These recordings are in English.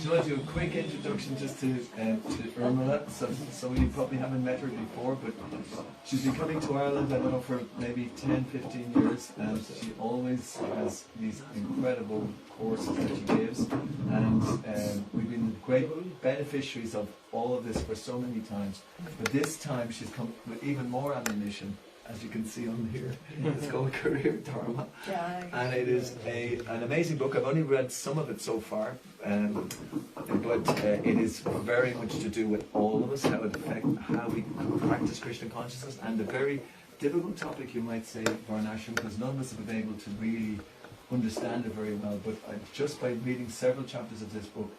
you want to do a quick introduction just to Urmila? So you probably haven't met her before, but she's been coming to Ireland, I don't know, for maybe 10, 15 years, and she always has these incredible courses that she gives, and we've been great beneficiaries of all of this for so many times. But this time she's come with even more ammunition, as you can see on here. It's called Career Dharma, and it is an amazing book. I've only read some of it so far, but it is very much to do with all of us, how it affects how we practice Krishna consciousness, and a very difficult topic, you might say, Varnashram, because none of us have been able to really understand it very well. But just by reading several chapters of this book,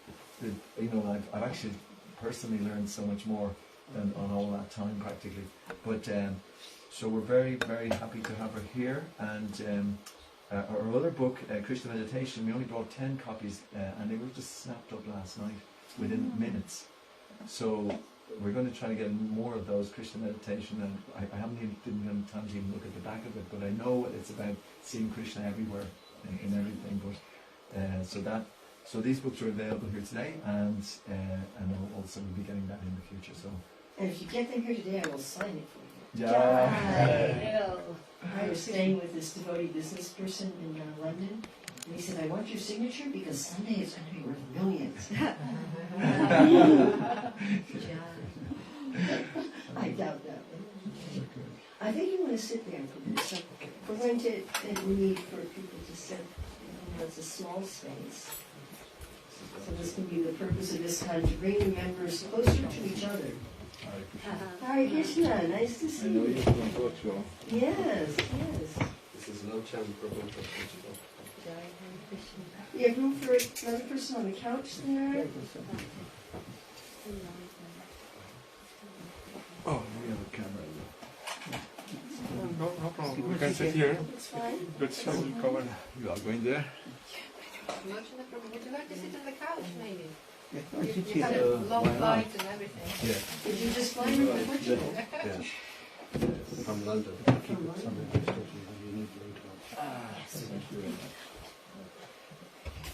I've actually personally learned so much more than on all that time, practically. But so we're very, very happy to have her here. And our other book, Krishna Meditation, we only brought 10 copies, and they were just snapped up last night within minutes. So we're going to try to get more of those, Krishna Meditation, and I didn't have time to even look at the back of it, but I know it's about seeing Krishna everywhere in everything. But so these books are available here today, and also we'll be getting that in the future. So, and if you get them here today, I will sign it for you. Yeah. I was staying with this devotee business person in London, and he said, "I want your signature because someday it's going to be worth millions." I doubt that. I think you want to sit there for this. So we're going to need for people to sit. It's a small space. So this can be the purpose of this time, to bring the members closer to each other. Hare Krishna, nice to see you. I know you're from Portugal. Yes. This is Lochan from Portugal. You have room for another person on the couch there? Oh, we have a camera. No problem. We can sit here. It's fine. Let's cover. You are going there? Would you like to sit on the couch, maybe? Yeah, You have a long flight and everything. Yeah. Did you just fly from Portugal? Yeah. From London. Well,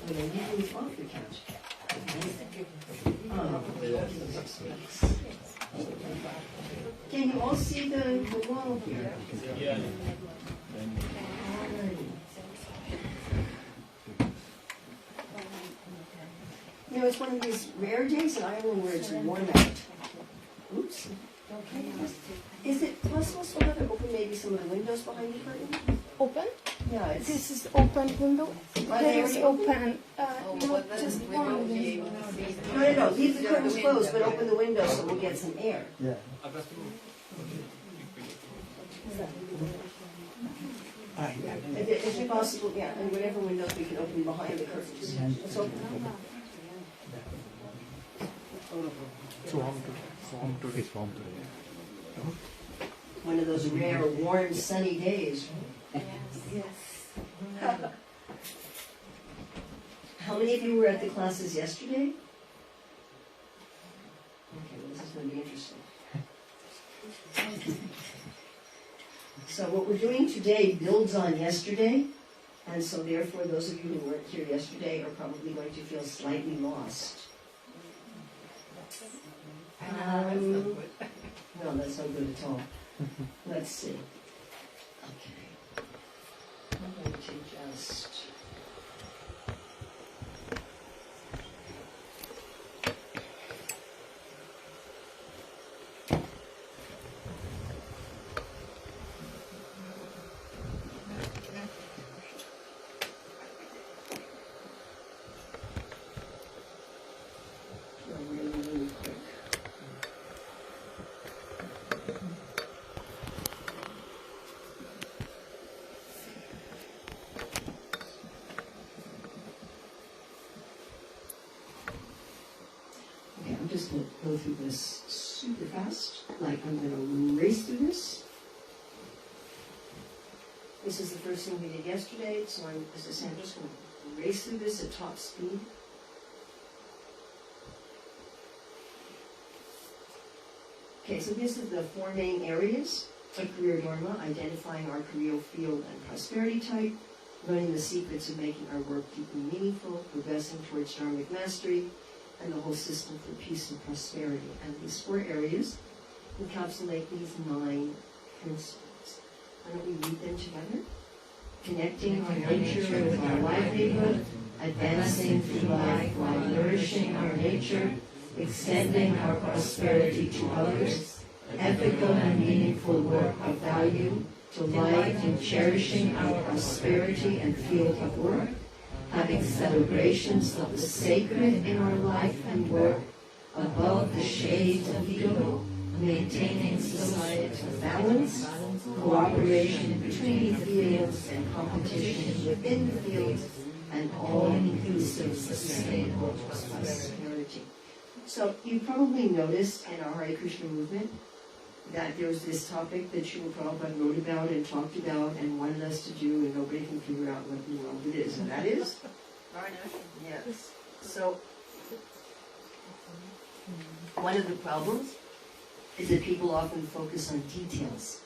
then you move off the couch. Can you all see the wall here? Yeah. You know, it's one of these rare days in Ireland where it's warm out. Oops. Okay. Is it possible someone to open maybe some of the windows behind the curtain? Open? Yeah, it's... This is open window. There is open. Just one window. No. Leave the curtains closed, but open the windows so we'll get some air. Yeah. If it's possible, yeah, and whatever windows we can open behind the curtains. Let's open them. One of those rare, warm, sunny days. Yes. How many of you were at the classes yesterday? Okay, well, this is going to be interesting. So what we're doing today builds on yesterday, and so therefore those of you who weren't here yesterday are probably going to feel slightly lost. No, that's not good at all. Let's see. Okay. I'm going to just... really quick. Okay, I'm just going to go through this super fast. Like, I'm going to race through this. This is the first thing we did yesterday, so I'm just going to race through this at top speed. Okay, so these are the four main areas of career Dharma: identifying our career field and prosperity type, learning the secrets of making our work deeply meaningful, progressing towards Dharmic mastery, and the whole system for peace and prosperity. And these 4 areas encapsulate these 9 principles. Why don't we read them together? Connecting our nature with our livelihood, advancing through life while nourishing our nature, extending our prosperity to others, ethical and meaningful work of value, delight in cherishing our prosperity and field of work, having celebrations of the sacred in our life and work, above the shades of ego, maintaining societal balance, cooperation between fields and competition within the fields, and all-inclusive sustainable prosperity. So you probably noticed in our Hare Krishna movement that there was this topic that Srila Prabhupada wrote about and talked about and wanted us to do, and nobody can figure out what in the world it is. And that is? Yes. So one of the problems is that people often focus on details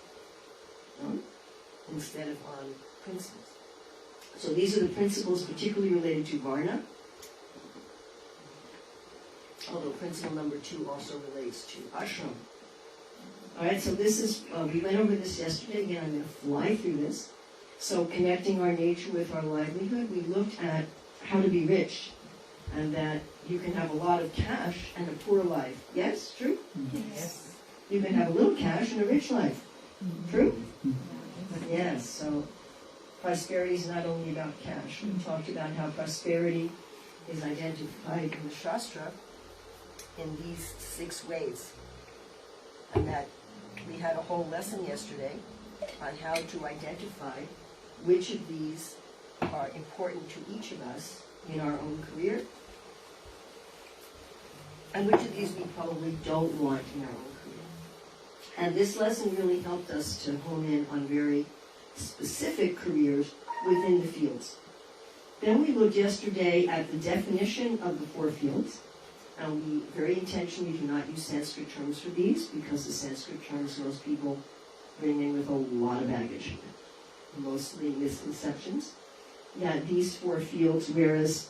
instead of on principles. So these are the principles particularly related to Varna, although principle number 2 also relates to ashram. Alright, so this is, we went over this yesterday. Again, I'm going to fly through this. So connecting our nature with our livelihood, we looked at how to be rich, and that you can have a lot of cash and a poor life. Yes? True? Yes. You can have a little cash and a rich life. True? Yes, so prosperity is not only about cash. We talked about how prosperity is identified in the Shastra in these 6 ways. And that we had a whole lesson yesterday on how to identify which of these are important to each of us in our own career, and which of these we probably don't want in our own career. And this lesson really helped us to hone in on very specific careers within the fields. Then we looked yesterday at the definition of the 4 fields, and we very intentionally do not use Sanskrit terms for these, because the Sanskrit terms most people bring in with a lot of baggage, mostly misconceptions. Yeah, these 4 fields, whereas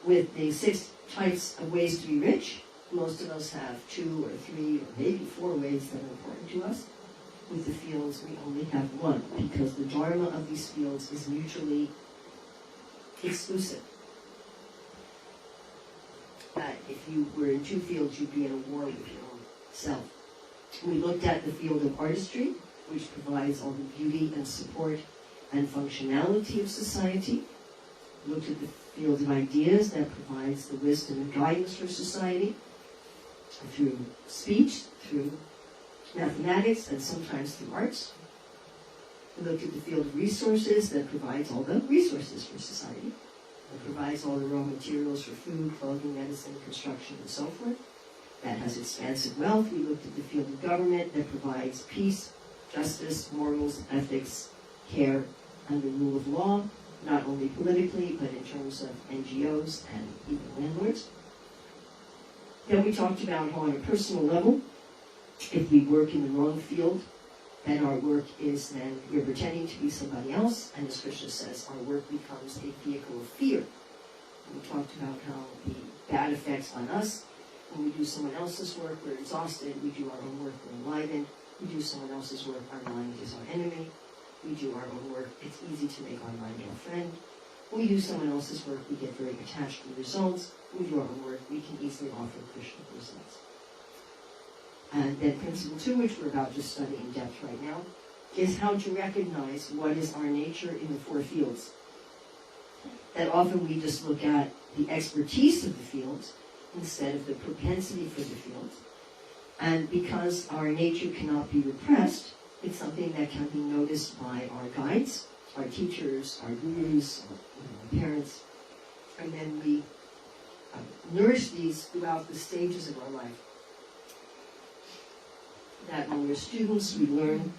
with the 6 types of ways to be rich, most of us have 2 or 3 or maybe 4 ways that are important to us. With the fields, we only have 1, because the Dharma of these fields is mutually exclusive. If you were in 2 fields, you'd be in a war with your own self. We looked at the field of artistry, which provides all the beauty and support and functionality of society. We looked at the field of ideas, that provides the wisdom and guidance for society through speech, through mathematics, and sometimes through arts. We looked at the field of resources, that provides all the resources for society. It provides all the raw materials for food, clothing, medicine, construction, and so forth. That has expansive wealth. We looked at the field of government, that provides peace, justice, morals, ethics, care, and the rule of law, not only politically, but in terms of NGOs and even landlords. Then we talked about how on a personal level, if we work in the wrong field, then our work is then, we're pretending to be somebody else, and as Krishna says, our work becomes a vehicle of fear. And we talked about how the bad effects on us, when we do someone else's work, we're exhausted. We do our own work, we're enlivened. We do someone else's work, our mind is our enemy. We do our own work, it's easy to make our mind our friend. When we do someone else's work, we get very attached to the results. When we do our own work, we can easily offer Krishna results. And then principle 2, which we're about to study in depth right now, is how to recognize what is our nature in the 4 fields. That often we just look at the expertise of the fields instead of the propensity for the fields. And because our nature cannot be repressed, it's something that can be noticed by our guides, our teachers, our gurus, our parents, and then we nourish these throughout the stages of our life. That when we're students, we learn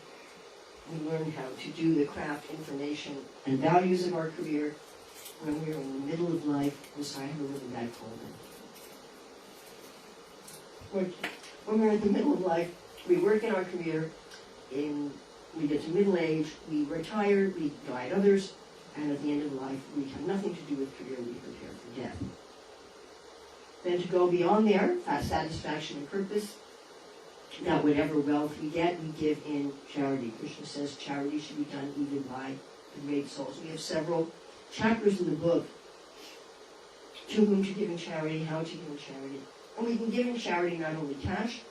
how to do the craft, information, and values of our career. When we're in the middle of life, I'm sorry, I have a really bad cold. When we're in the middle of life, we work in our career, we get to middle age, we retire, we guide others, and at the end of life, we have nothing to do with career, we prepare for death. Then to go beyond there, satisfaction and purpose, that whatever wealth we get, we give in charity. Krishna says charity should be done even by the great souls. We have several chapters in the book to whom to give in charity, how to give in charity. And we can give in charity not only cash,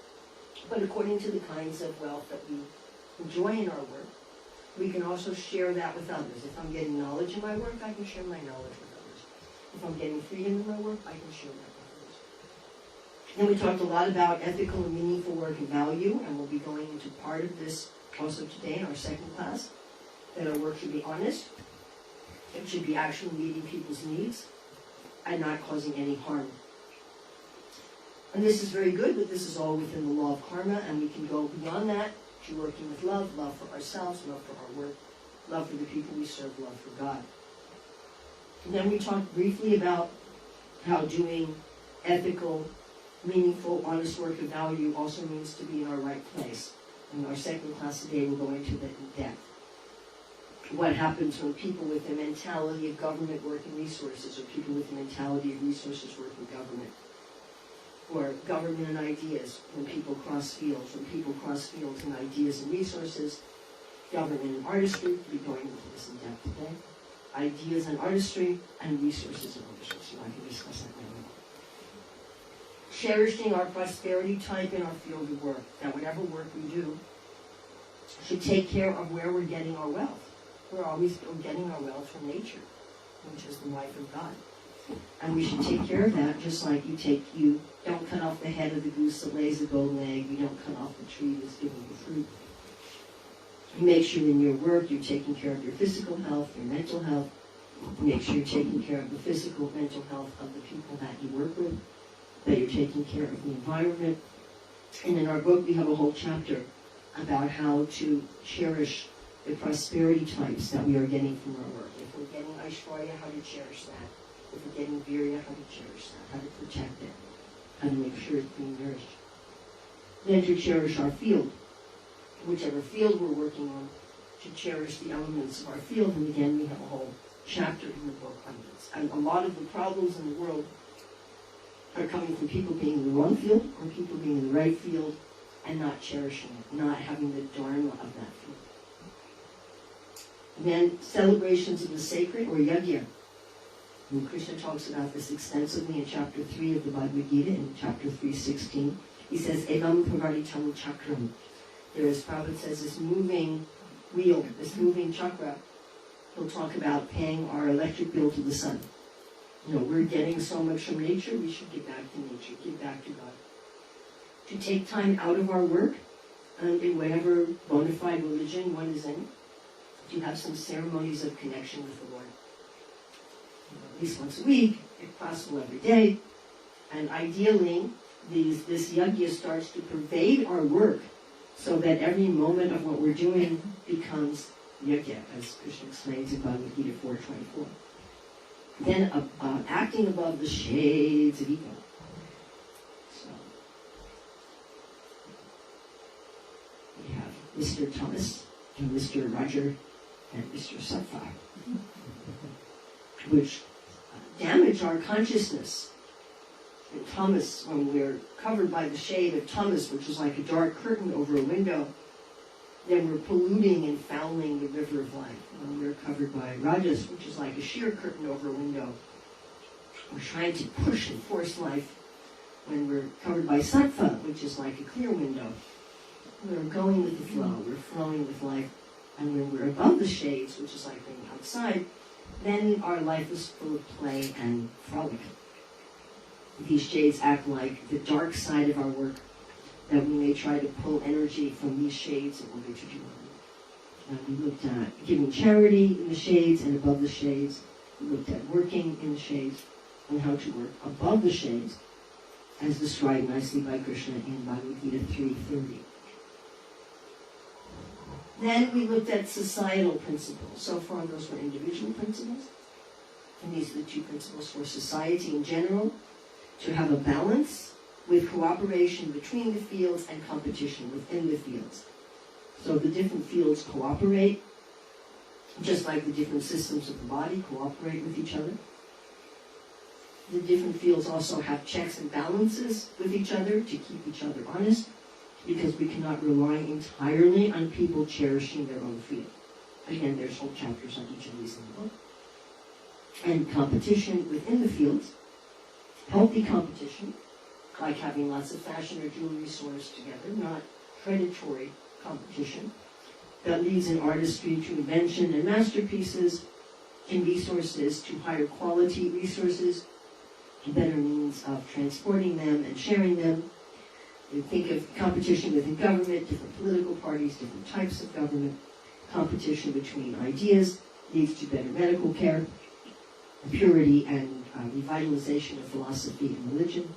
but according to the kinds of wealth that we enjoy in our work. We can also share that with others. If I'm getting knowledge in my work, I can share my knowledge with others. If I'm getting freedom in my work, I can share that with others. Then we talked a lot about ethical and meaningful work and value, and we'll be going into part of this also today in our second class, that our work should be honest, it should be actually meeting people's needs, and not causing any harm. And this is very good, but this is all within the law of karma, and we can go beyond that to working with love, love for ourselves, love for our work, love for the people we serve, love for God. And then we talked briefly about how doing ethical, meaningful, honest work of value also means to be in our right place. In our second class today, we'll go into that in depth. What happens when people with the mentality of government work in resources, or people with the mentality of resources work in government, or government and ideas, when people cross fields, and ideas and resources, government and artistry, we'll be going into this in depth today, ideas and artistry, and resources and artistry, so I can discuss that now. Cherishing our prosperity type in our field of work, that whatever work we do should take care of where we're getting our wealth. We're always getting our wealth from nature, which is the life of God. And we should take care of that, just like you don't cut off the head of the goose that lays the golden egg, you don't cut off the tree that's giving you fruit. You make sure in your work you're taking care of your physical health, your mental health. Make sure you're taking care of the physical, mental health of the people that you work with, that you're taking care of the environment. And in our book we have a whole chapter about how to cherish the prosperity types that we are getting from our work. If we're getting Aishwarya, how to cherish that. If we're getting Virya, how to cherish that, how to protect it, how to make sure it's being nourished. Then to cherish our field, whichever field we're working on, to cherish the elements of our field. And again, we have a whole chapter in the book on this. And a lot of the problems in the world are coming from people being in the wrong field, or people being in the right field and not cherishing it, not having the Dharma of that field. And then celebrations of the sacred, or yajna. And Krishna talks about this extensively in chapter 3 of the Bhagavad Gita, in chapter 3:16. He says, Evam Pravaritam Chakram. There is, Prabhupada says, this moving wheel, this moving chakra. He'll talk about paying our electric bill to the sun. You know, we're getting so much from nature, we should give back to nature, give back to God. To take time out of our work, and in whatever bona fide religion one is in, to have some ceremonies of connection with the Lord. At least once a week, if possible every day. And ideally, this yajna starts to pervade our work so that every moment of what we're doing becomes yajna, as Krishna explains in Bhagavad Gita 4:24. Then acting above the shades of ego. So, we have Mr. Thomas and Mr. Roger and Mr. Sattva, which damage our consciousness. And Thomas, when we're covered by the shade of Thomas, which is like a dark curtain over a window, then we're polluting and fouling the river of life. When we're covered by Rajas, which is like a sheer curtain over a window, we're trying to push and force life. When we're covered by Sattva, which is like a clear window, we're going with the flow, we're flowing with life. And when we're above the shades, which is like being outside, then our life is full of play and frolic. These shades act like the dark side of our work, that we may try to pull energy from these shades in order to do our work. We looked at giving charity in the shades and above the shades. We looked at working in the shades and how to work above the shades, as described nicely by Krishna in Bhagavad Gita 3:30. Then we looked at societal principles. So far those were individual principles. And these are the two principles for society in general: to have a balance with cooperation between the fields and competition within the fields. So the different fields cooperate, just like the different systems of the body cooperate with each other. The different fields also have checks and balances with each other to keep each other honest, because we cannot rely entirely on people cherishing their own field. Again, there's whole chapters on each of these in the book. And competition within the fields, healthy competition, like having lots of fashion or jewelry stores together, not predatory competition, that leads in artistry to invention and masterpieces, in resources to higher quality resources, better means of transporting them and sharing them. You think of competition within government, different political parties, different types of government. Competition between ideas leads to better medical care, purity and revitalization of philosophy and religion,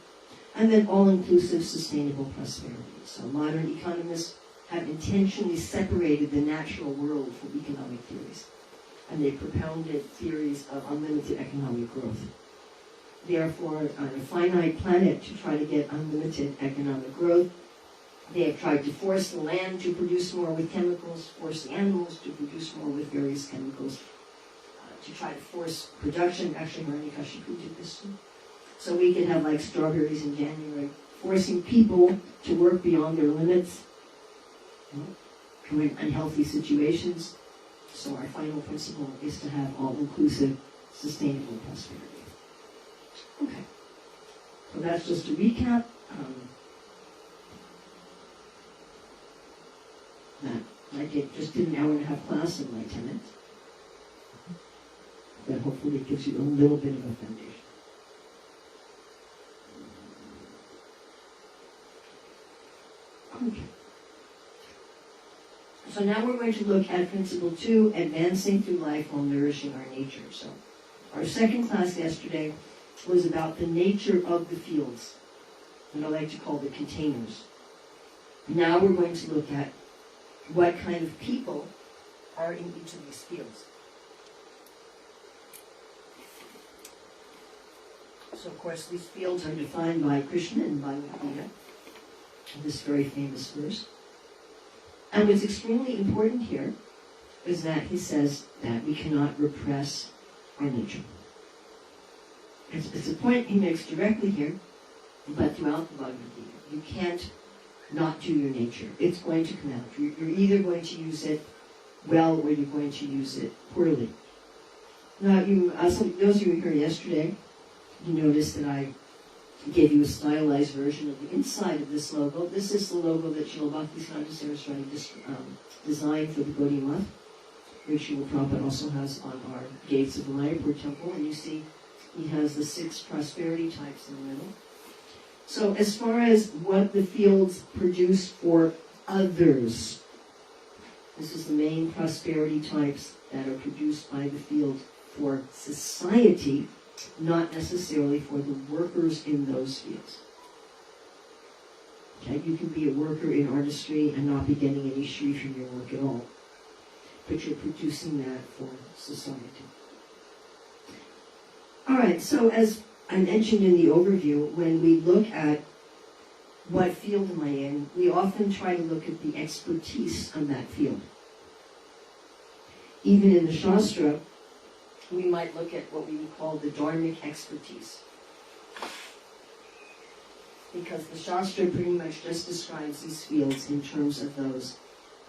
and then all-inclusive sustainable prosperity. So modern economists have intentionally separated the natural world from economic theories, and they propounded theories of unlimited economic growth. Therefore, on a finite planet, to try to get unlimited economic growth, they have tried to force the land to produce more with chemicals, force the animals to produce more with various chemicals, to try to force production. Actually, Marnie Kashiku did this too. So we could have like strawberries in January, forcing people to work beyond their limits, to unhealthy situations. So our final principle is to have all-inclusive, sustainable prosperity. Okay, so that's just a recap. I just did an hour and a half class in my 10 minutes. That hopefully gives you a little bit of a foundation. Okay. So now we're going to look at Principle 2, advancing through life while nourishing our nature. So our second class yesterday was about the nature of the fields, what I like to call the containers. Now we're going to look at what kind of people are in each of these fields. So of course these fields are defined by Krishna and by Gita, this very famous verse. And what's extremely important here is that he says that we cannot repress our nature. It's a point he makes directly here, but throughout the Bhagavad Gita. You can't not do your nature. It's going to come out. You're either going to use it well or you're going to use it poorly. Now, those of you who were here yesterday, you noticed that I gave you a stylized version of the inside of this logo. This is the logo that Srila Bhaktisiddhanta Saraswati designed for the Gaudiya Math, which Srila Prabhupada also has on our gates of the Mayapur temple. And you see he has the 6 prosperity types in the middle. So as far as what the fields produce for others, this is the main prosperity types that are produced by the field for society, not necessarily for the workers in those fields. Okay, you can be a worker in artistry and not be getting any shri from your work at all, but you're producing that for society. All right, so as I mentioned in the overview, when we look at what field am I in, we often try to look at the expertise of that field. Even in the Shastra, we might look at what we would call the Dharmic expertise. Because the Shastra pretty much just describes these fields in terms of those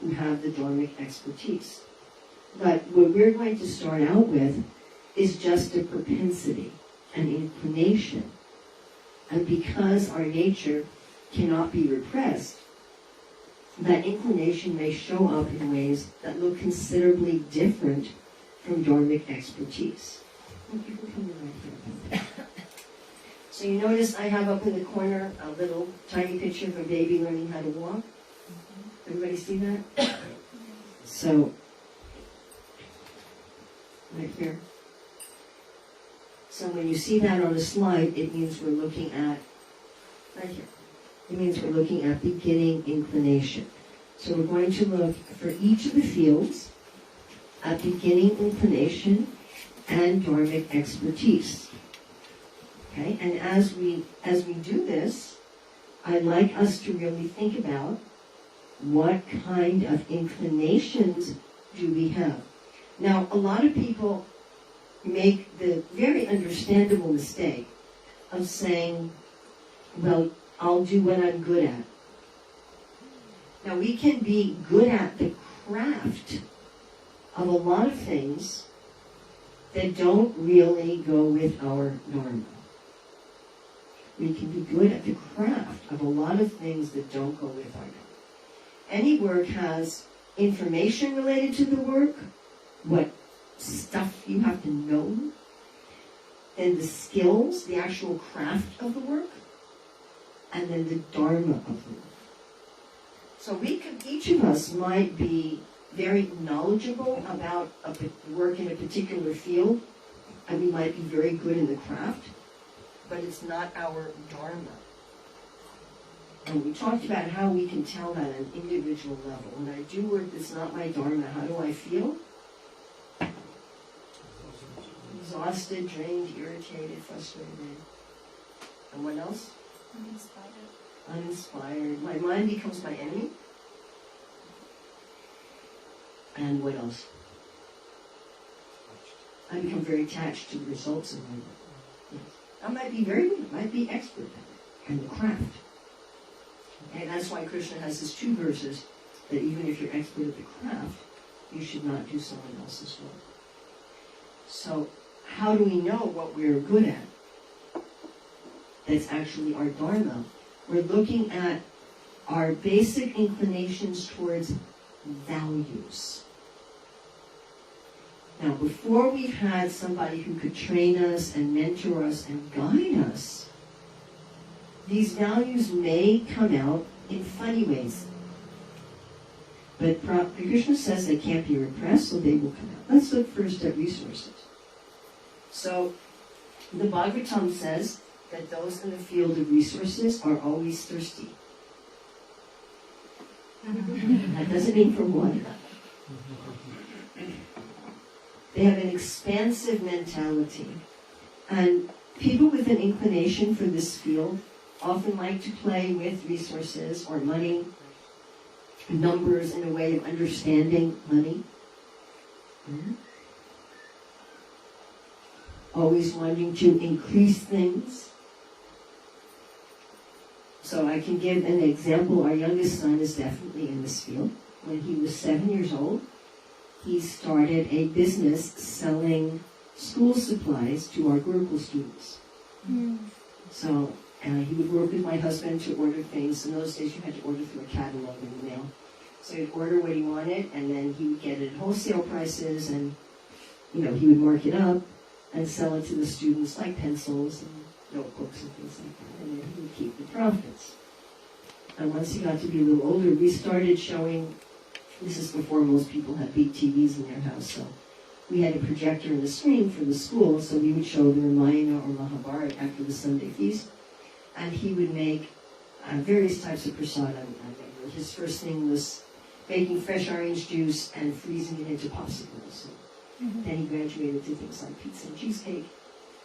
who have the Dharmic expertise. But what we're going to start out with is just a propensity, an inclination. And because our nature cannot be repressed, that inclination may show up in ways that look considerably different from Dharmic expertise. People come right here. So you notice I have up in the corner a little tiny picture of a baby learning how to walk. Everybody see that? So, right here. So when you see that on a slide, it means we're looking at, right here, it means we're looking at beginning inclination. So we're going to look for each of the fields at beginning inclination and Dharmic expertise. Okay, and as we do this, I'd like us to really think about what kind of inclinations do we have. Now, a lot of people make the very understandable mistake of saying, well, I'll do what I'm good at. Now, we can be good at the craft of a lot of things that don't really go with our Dharma. We can be good at the craft of a lot of things that don't go with our Dharma. Any work has information related to the work, what stuff you have to know, then the skills, the actual craft of the work, and then the Dharma of the work. So each of us might be very knowledgeable about work in a particular field, and we might be very good in the craft, but it's not our Dharma. And we talked about how we can tell that at an individual level. When I do work that's not my Dharma, how do I feel? Exhausted, drained, irritated, frustrated. And what else? Uninspired. My mind becomes my enemy. And what else? I become very attached to the results of my work. Yes. I might be very good, I might be expert at it, and the craft. And that's why Krishna has his 2 verses, that even if you're expert at the craft, you should not do someone else's work. So, how do we know what we're good at? That's actually our Dharma. We're looking at our basic inclinations towards values. Now, before we've had somebody who could train us and mentor us and guide us, these values may come out in funny ways. But Krishna says they can't be repressed, so they will come out. Let's look first at resources. So, the Bhagavatam says that those in the field of resources are always thirsty. That doesn't mean for water. They have an expansive mentality. And people with an inclination for this field often like to play with resources or money, numbers in a way of understanding money. Always wanting to increase things. So I can give an example. Our youngest son is definitely in this field. When he was 7 years old, he started a business selling school supplies to our Gurukul students. So he would work with my husband to order things. In those days you had to order through a catalog in the mail. So he'd order what he wanted, and then he would get it at wholesale prices, and he would mark it up and sell it to the students like pencils and notebooks and things like that, and then he would keep the profits. And once he got to be a little older, we started showing, this is before most people had big TVs in their house, so we had a projector and a screen for the school, so we would show the Ramayana or Mahabharata after the Sunday feast, and he would make various types of prasadam. His first thing was making fresh orange juice and freezing it into popsicles. So then he graduated to things like pizza and cheesecake,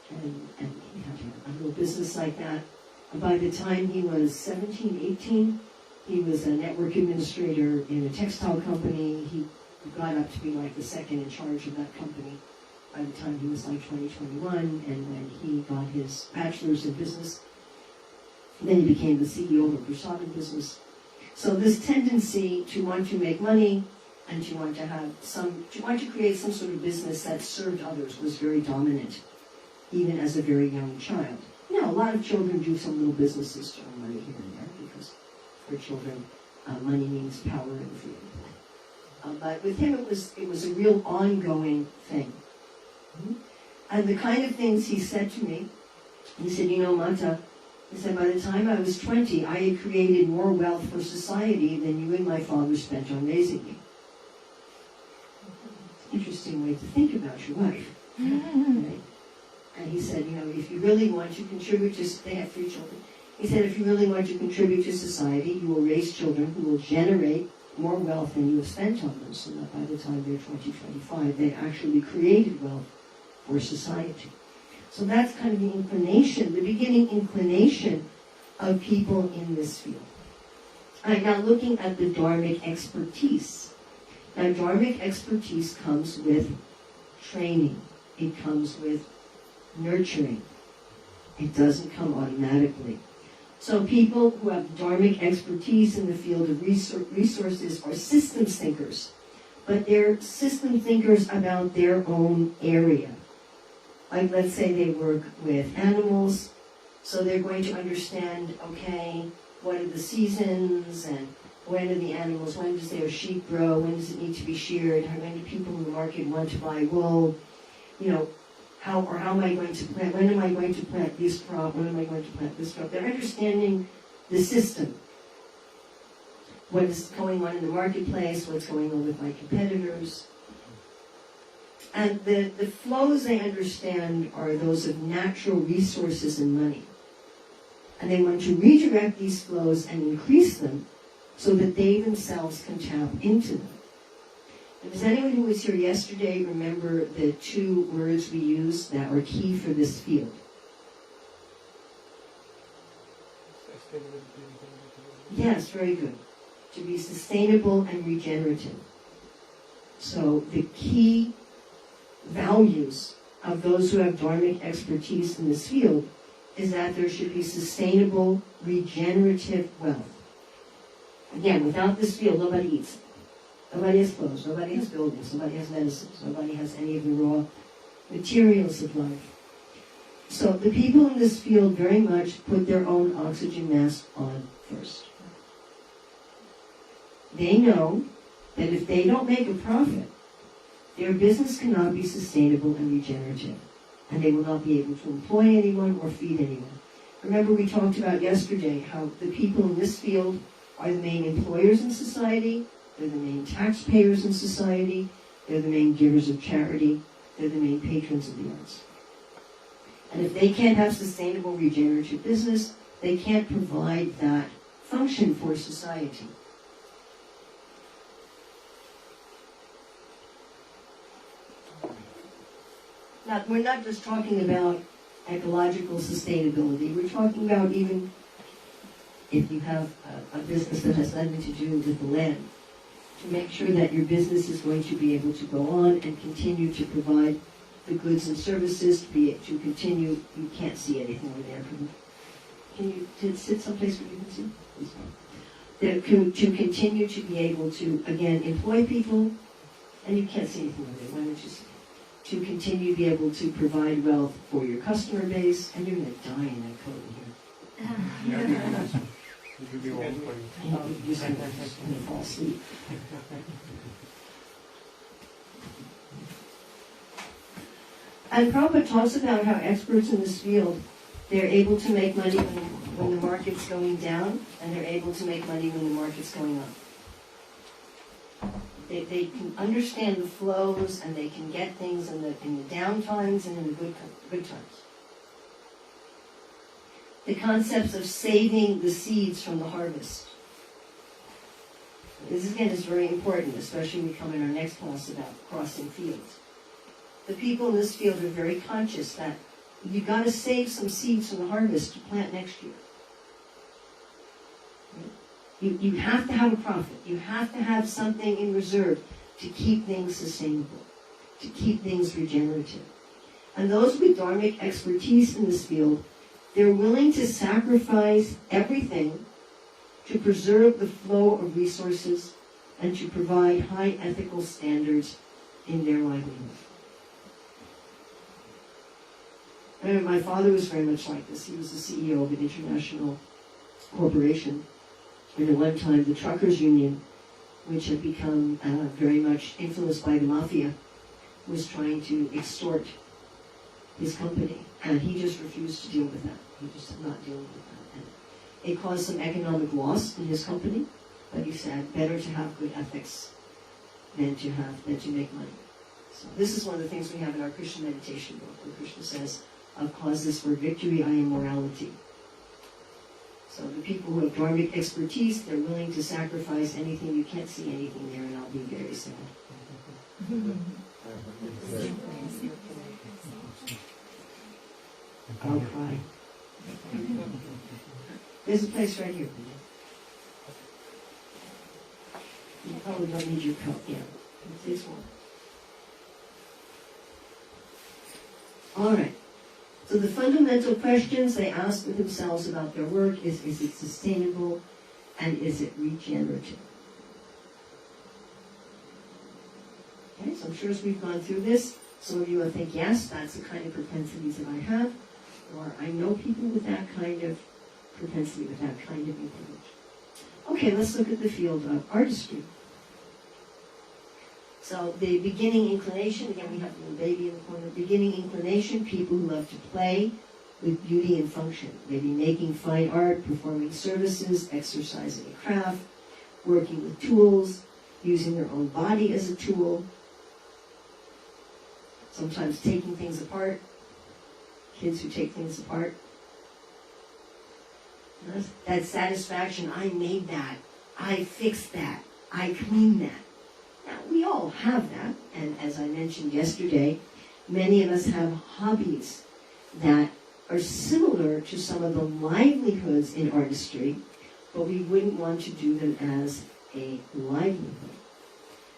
and he had a little business like that. And by the time he was 17, 18, he was a network administrator in a textile company. He got up to be like the second in charge of that company by the time he was like 20, 21, and when he got his bachelor's in business, then he became the CEO of a prasadam business. So this tendency to want to make money and to want to create some sort of business that served others was very dominant, even as a very young child. Now, a lot of children do some little businesses to earn money here and there, because for children, money means power and freedom. But with him, it was a real ongoing thing. And the kind of things he said to me, he said, Mata, he said, by the time I was 20, I had created more wealth for society than you and my father spent on raising me. Interesting way to think about your wife. Right? And he said, if you really want to contribute to, they have 3 children. He said, if you really want to contribute to society, you will raise children who will generate more wealth than you have spent on them, so that by the time they're 20, 25, they actually created wealth for society. So that's kind of the inclination, the beginning inclination of people in this field. Right, now looking at the Dharmic expertise. Now Dharmic expertise comes with training. It comes with nurturing. It doesn't come automatically. So people who have dharmic expertise in the field of resources are systems thinkers, but they're system thinkers about their own area. Like, let's say they work with animals, so they're going to understand, okay, what are the seasons, and when are the animals, when does their sheep grow, when does it need to be sheared, how many people in the market want to buy wool, you know, how am I going to plant, when am I going to plant this crop, when am I going to plant this crop. They're understanding the system. What is going on in the marketplace, what's going on with my competitors. And the flows they understand are those of natural resources and money. And they want to redirect these flows and increase them so that they themselves can tap into them. And does anyone who was here yesterday remember the two words we used that are key for this field? Yes, very good. To be sustainable and regenerative. So the key values of those who have dharmic expertise in this field is that there should be sustainable, regenerative wealth. Again, without this field, nobody eats. Nobody has clothes, nobody has buildings, nobody has medicines, nobody has any of the raw materials of life. So the people in this field very much put their own oxygen mask on first. They know that if they don't make a profit, their business cannot be sustainable and regenerative, and they will not be able to employ anyone or feed anyone. Remember, we talked about yesterday how the people in this field are the main employers in society, they're the main taxpayers in society, they're the main givers of charity, they're the main patrons of the arts. And if they can't have sustainable, regenerative business, they can't provide that function for society. Now, we're not just talking about ecological sustainability. We're talking about even if you have a business that has nothing to do with the land, to make sure that your business is going to be able to go on and continue to provide the goods and services, to continue. You can't see anything over there. Can you sit someplace where you can see? To continue to be able to, again, employ people, and you can't see anything over there. Why don't you see? To continue to be able to provide wealth for your customer base, and you're going to die in that coat in here. It will be warm for you. You're just going to fall asleep. And Prabhupada talks about how experts in this field, they're able to make money when the market's going down, and they're able to make money when the market's going up. They can understand the flows, and they can get things in the down times and in the good times. The concepts of saving the seeds from the harvest. This again is very important, especially when we come in our next class about crossing fields. The people in this field are very conscious that you've got to save some seeds from the harvest to plant next year. You have to have a profit. You have to have something in reserve to keep things sustainable, to keep things regenerative. And those with dharmic expertise in this field, they're willing to sacrifice everything to preserve the flow of resources and to provide high ethical standards in their livelihood. And my father was very much like this. He was the CEO of an international corporation. And at one time, the truckers' union, which had become very much influenced by the mafia, was trying to extort his company. And he just refused to deal with that. He just did not deal with that. And it caused some economic loss in his company, but he said, better to have good ethics than to make money. So this is one of the things we have in our Krishna meditation book, where Krishna says, of causes for victory, I am morality. So the people who have dharmic expertise, they're willing to sacrifice anything. You can't see anything there, and I'll be very sad. I'll cry. There's a place right here. You probably don't need your coat. Yeah, it's this one. All right. So the fundamental questions they ask themselves about their work is it sustainable and is it regenerative? Okay, so I'm sure as we've gone through this, some of you will think, yes, that's the kind of propensities that I have, or I know people with that kind of propensity, with that kind of inclination. Okay, let's look at the field of artistry. So the beginning inclination, again we have the little baby in the corner, beginning inclination, people who love to play with beauty and function. Maybe making fine art, performing services, exercising a craft, working with tools, using their own body as a tool, sometimes taking things apart, kids who take things apart. That satisfaction, I made that, I fixed that, I cleaned that. Now, we all have that, and as I mentioned yesterday, many of us have hobbies that are similar to some of the livelihoods in artistry, but we wouldn't want to do them as a livelihood.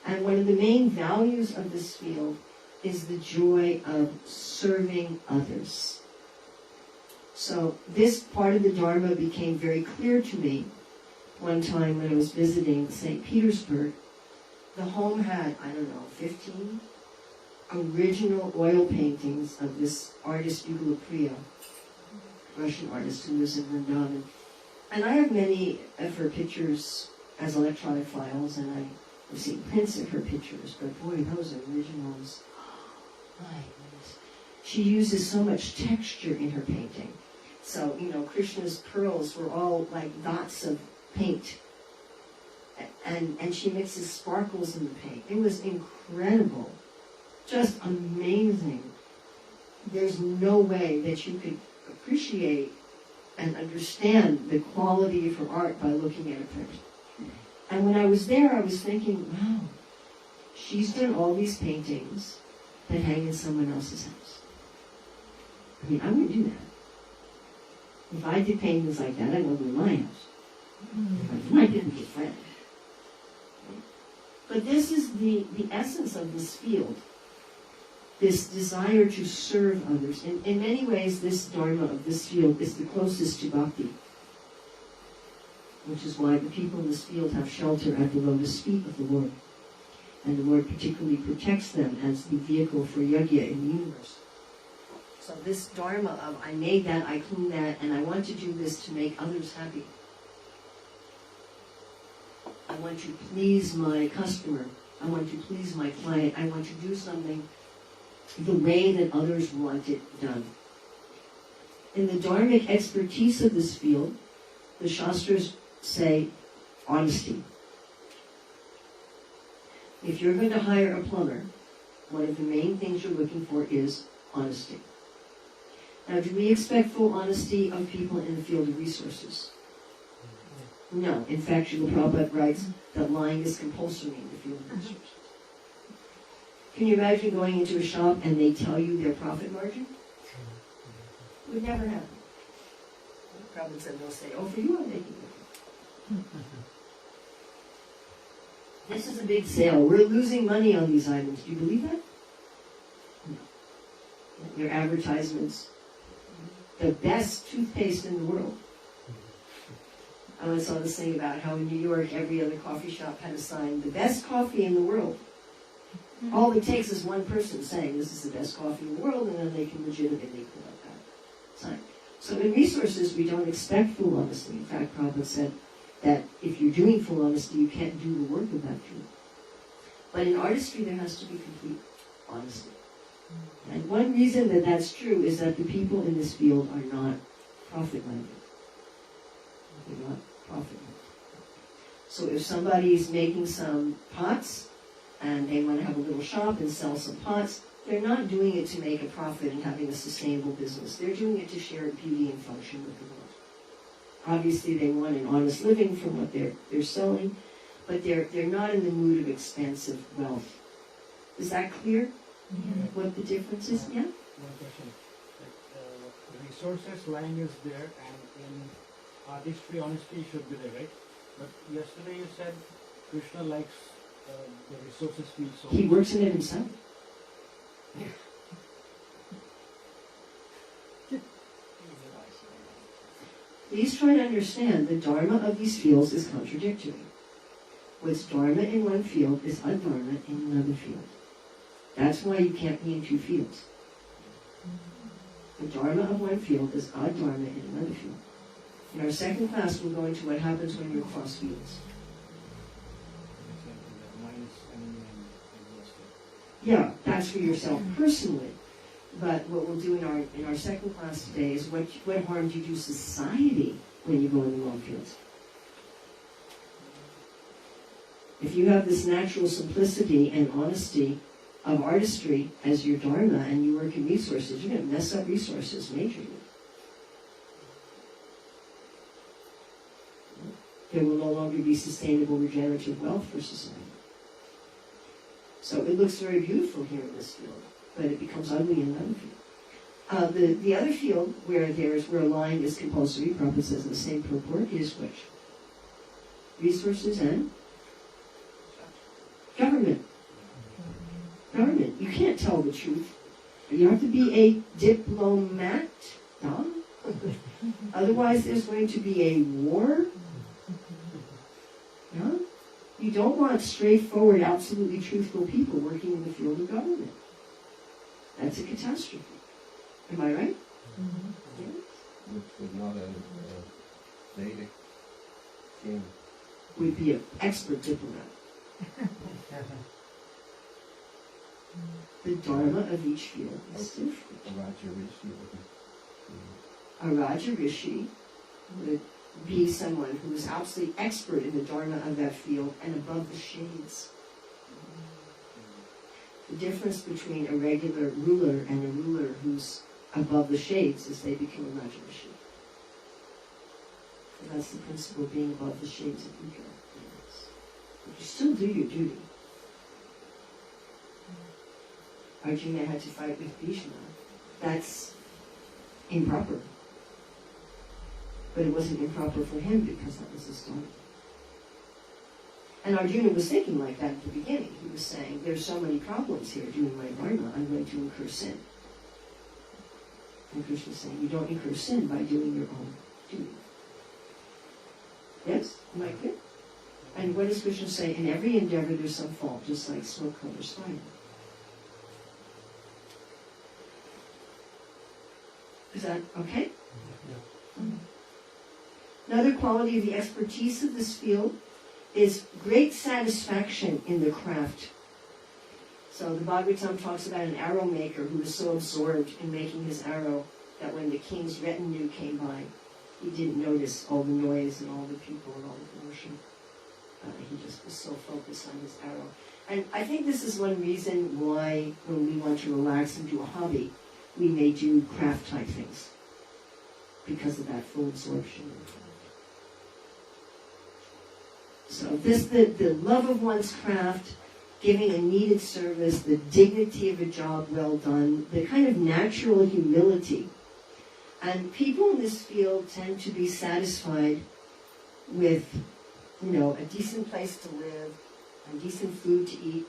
And one of the main values of this field is the joy of serving others. So this part of the Dharma became very clear to me one time when I was visiting St. Petersburg. The home had, 15 original oil paintings of this artist, Urmila Mataji, Russian artist who lives in Vrindavan. And I have many of her pictures as electronic files, and I've seen prints of her pictures, but boy, those originals, my goodness. She uses so much texture in her painting. So, Krishna's pearls were all like dots of paint. And she mixes sparkles in the paint. It was incredible. Just amazing. There's no way that you could appreciate and understand the quality of her art by looking at a print. And when I was there, I was thinking, wow, she's done all these paintings that hang in someone else's house. I mean, I wouldn't do that. If I did paintings like that, I'd want them in my house. I didn't get friends. But this is the essence of this field, this desire to serve others. In many ways, this Dharma of this field is the closest to bhakti, which is why the people in this field have shelter at the lotus feet of the Lord. And the Lord particularly protects them as the vehicle for yajna in the universe. So this Dharma of, I made that, I cleaned that, and I want to do this to make others happy. I want to please my customer. I want to please my client. I want to do something the way that others want it done. In the dharmic expertise of this field, the Shastras say honesty. If you're going to hire a plumber, one of the main things you're looking for is honesty. Now, do we expect full honesty of people in the field of resources? No. In fact, Srila Prabhupada writes that lying is compulsory in the field of resources. Can you imagine going into a shop and they tell you their profit margin? It would never happen. Prabhupada said they'll say, oh, for you I'm making it. This is a big sale. We're losing money on these items. Do you believe that? No. Their advertisements. The best toothpaste in the world. I once saw this thing about how in New York every other coffee shop had a sign, the best coffee in the world. All it takes is one person saying this is the best coffee in the world, and then they can legitimately put up that sign. So in resources, we don't expect full honesty. In fact, Prabhupada said that if you're doing full honesty, you can't do the work of that truth. But in artistry, there has to be complete honesty. And one reason that that's true is that the people in this field are not profit-minded. They're not profit-minded. So if somebody is making some pots, and they want to have a little shop and sell some pots, they're not doing it to make a profit and having a sustainable business. They're doing it to share beauty and function with the world. Obviously, they want an honest living from what they're selling, but they're not in the mood of expansive wealth. Is that clear? What the difference is? Yeah? One question. Resources line is there, and in artistry, honesty should be there, right? But yesterday you said Krishna likes the resources field so He works in it himself. Please try to understand the Dharma of these fields is contradictory. What's Dharma in one field is adharma in another field. That's why you can't be in two fields. The Dharma of one field is adharma in another field. In our second class, we'll go into what happens when you cross fields. Yeah, that's for yourself personally. But what we'll do in our second class today is what harm do you do society when you go in the wrong fields? If you have this natural simplicity and honesty of artistry as your dharma and you work in resources, you're going to mess up resources majorly. There will no longer be sustainable regenerative wealth for society. So it looks very beautiful here in this field, but it becomes ugly in another field. The other field where a line is compulsory, Prabhupada says in the same purport, is which? Resources and government. Government. You can't tell the truth. You have to be a diplomat. Huh? Otherwise there's going to be a war. Yeah? You don't want straightforward, absolutely truthful people working in the field of government. That's a catastrophe. Am I right? Mm-hmm. Yeah? Which was not a Vedic king. Would be an expert diplomat. The Dharma of each field is different. A Raja Rishi would be someone who is absolutely expert in the Dharma of that field and above the shades. The difference between a regular ruler and a ruler who's above the shades is they become a Raja Rishi. And that's the principle of being above the shades of ego. But you still do your duty. Arjuna had to fight with Bhishma. That's improper. But it wasn't improper for him because that was his dharma. And Arjuna was thinking like that at the beginning. He was saying, there's so many problems here doing my dharma, I'm going to incur sin. And Krishna is saying, you don't incur sin by doing your own duty. Yes? Am I clear? And what does Krishna say? In every endeavor there's some fault, just like smoke covers fire. Is that okay? Yeah. Another quality of the expertise of this field is great satisfaction in the craft. So the Bhagavatam talks about an arrow maker who was so absorbed in making his arrow that when the king's retinue came by, he didn't notice all the noise and all the people and all the commotion. He just was so focused on his arrow. And I think this is one reason why when we want to relax and do a hobby, we may do craft-type things. Because of that full absorption. So the love of one's craft, giving a needed service, the dignity of a job well done, the kind of natural humility. And people in this field tend to be satisfied with, a decent place to live, and decent food to eat.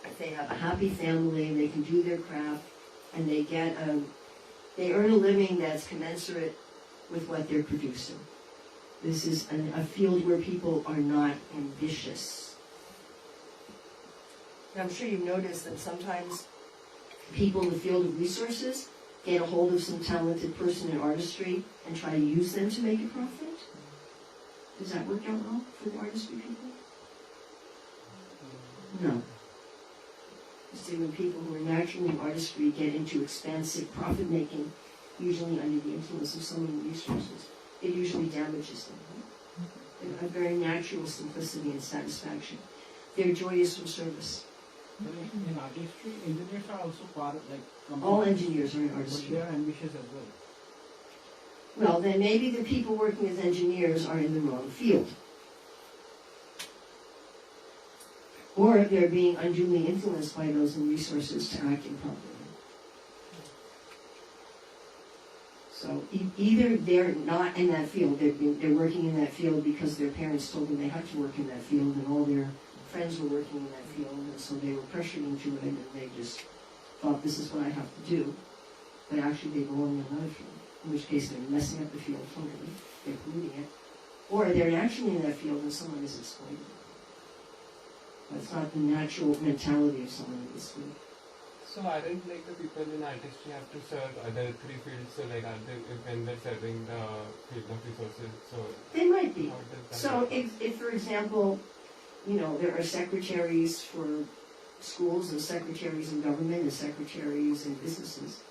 If they have a happy family, and they can do their craft, and they earn a living that's commensurate with what they're producing. This is a field where people are not ambitious. And I'm sure you've noticed that sometimes people in the field of resources get a hold of some talented person in artistry and try to use them to make a profit. Does that work out well for the artistry people? No. You see, when people who are naturally in artistry get into expansive profit making, usually under the influence of so many resources, it usually damages them. Right? A very natural simplicity and satisfaction. Their joy is from service. In artistry, engineers are also part of all engineers are in artistry. But they are ambitious as well. Well, then maybe the people working as engineers are in the wrong field. Or they're being unduly influenced by those in resources to act improperly. So either they're not in that field, they're working in that field because their parents told them they had to work in that field and all their friends were working in that field, and so they were pressured into it and they just thought this is what I have to do. But actually they belong in another field. in which case they're messing up the field totally, they're polluting it, or they're naturally in that field and someone is exploiting it. That's not the natural mentality of someone in this field. So aren't like the people in artistry have to serve other three fields? So like are they, when they're serving the field of resources, so They might be. how does that So work? if for example, you know, there are secretaries for schools and secretaries in government and secretaries in businesses.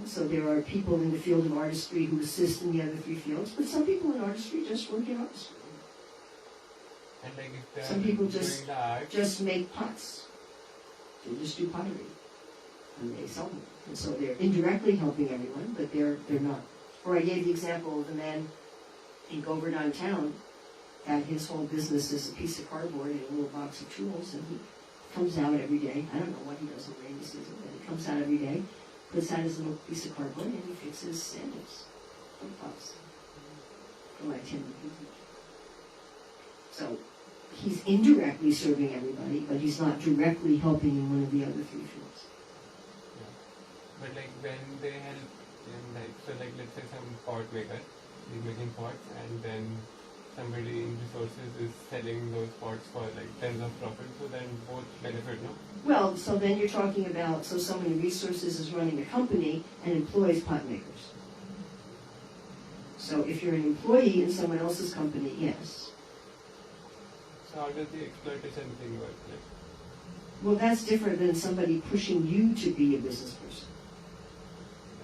So there are people in the field of artistry who assist in the other three fields, but some people in artistry just work in artistry. And like if they're Some people doing just- the art, Just make pots. They just do pottery. And they sell them. And so they're indirectly helping everyone, but they're not. Or I gave the example of the man in Govardhan town that his whole business is a piece of cardboard and a little box of tools, and he comes out every day. I don't know what he does in rainy season, but he comes out every day, puts out his little piece of cardboard, and he fixes sandals, flip-flops, for like 10 rupees each. So he's indirectly serving everybody, but he's not directly helping in one of the other three fields. yeah. But like when they help in like, so like let's say some pot maker is making pots and then somebody in resources is selling those pots for like tons of profit, so then both benefit, no? Well, so then you're talking about, so someone in resources is running a company and employs pot makers. So if you're an employee in someone else's company, yes. So how does the exploitation thing work? Like, Well, that's different than somebody pushing you to be a business person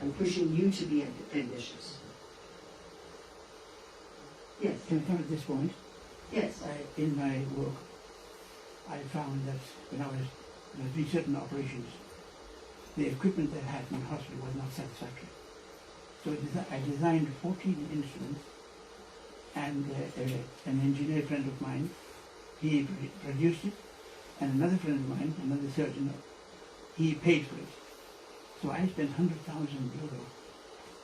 and pushing you to be ambitious. Yes, Can I come at this point? yes. In my work, I found that when I was doing certain operations, the equipment that I had in the hospital was not satisfactory. So I designed 14 instruments, and an engineer friend of mine, he produced it, and another friend of mine, another surgeon, he paid for it. So I spent 100,000 euro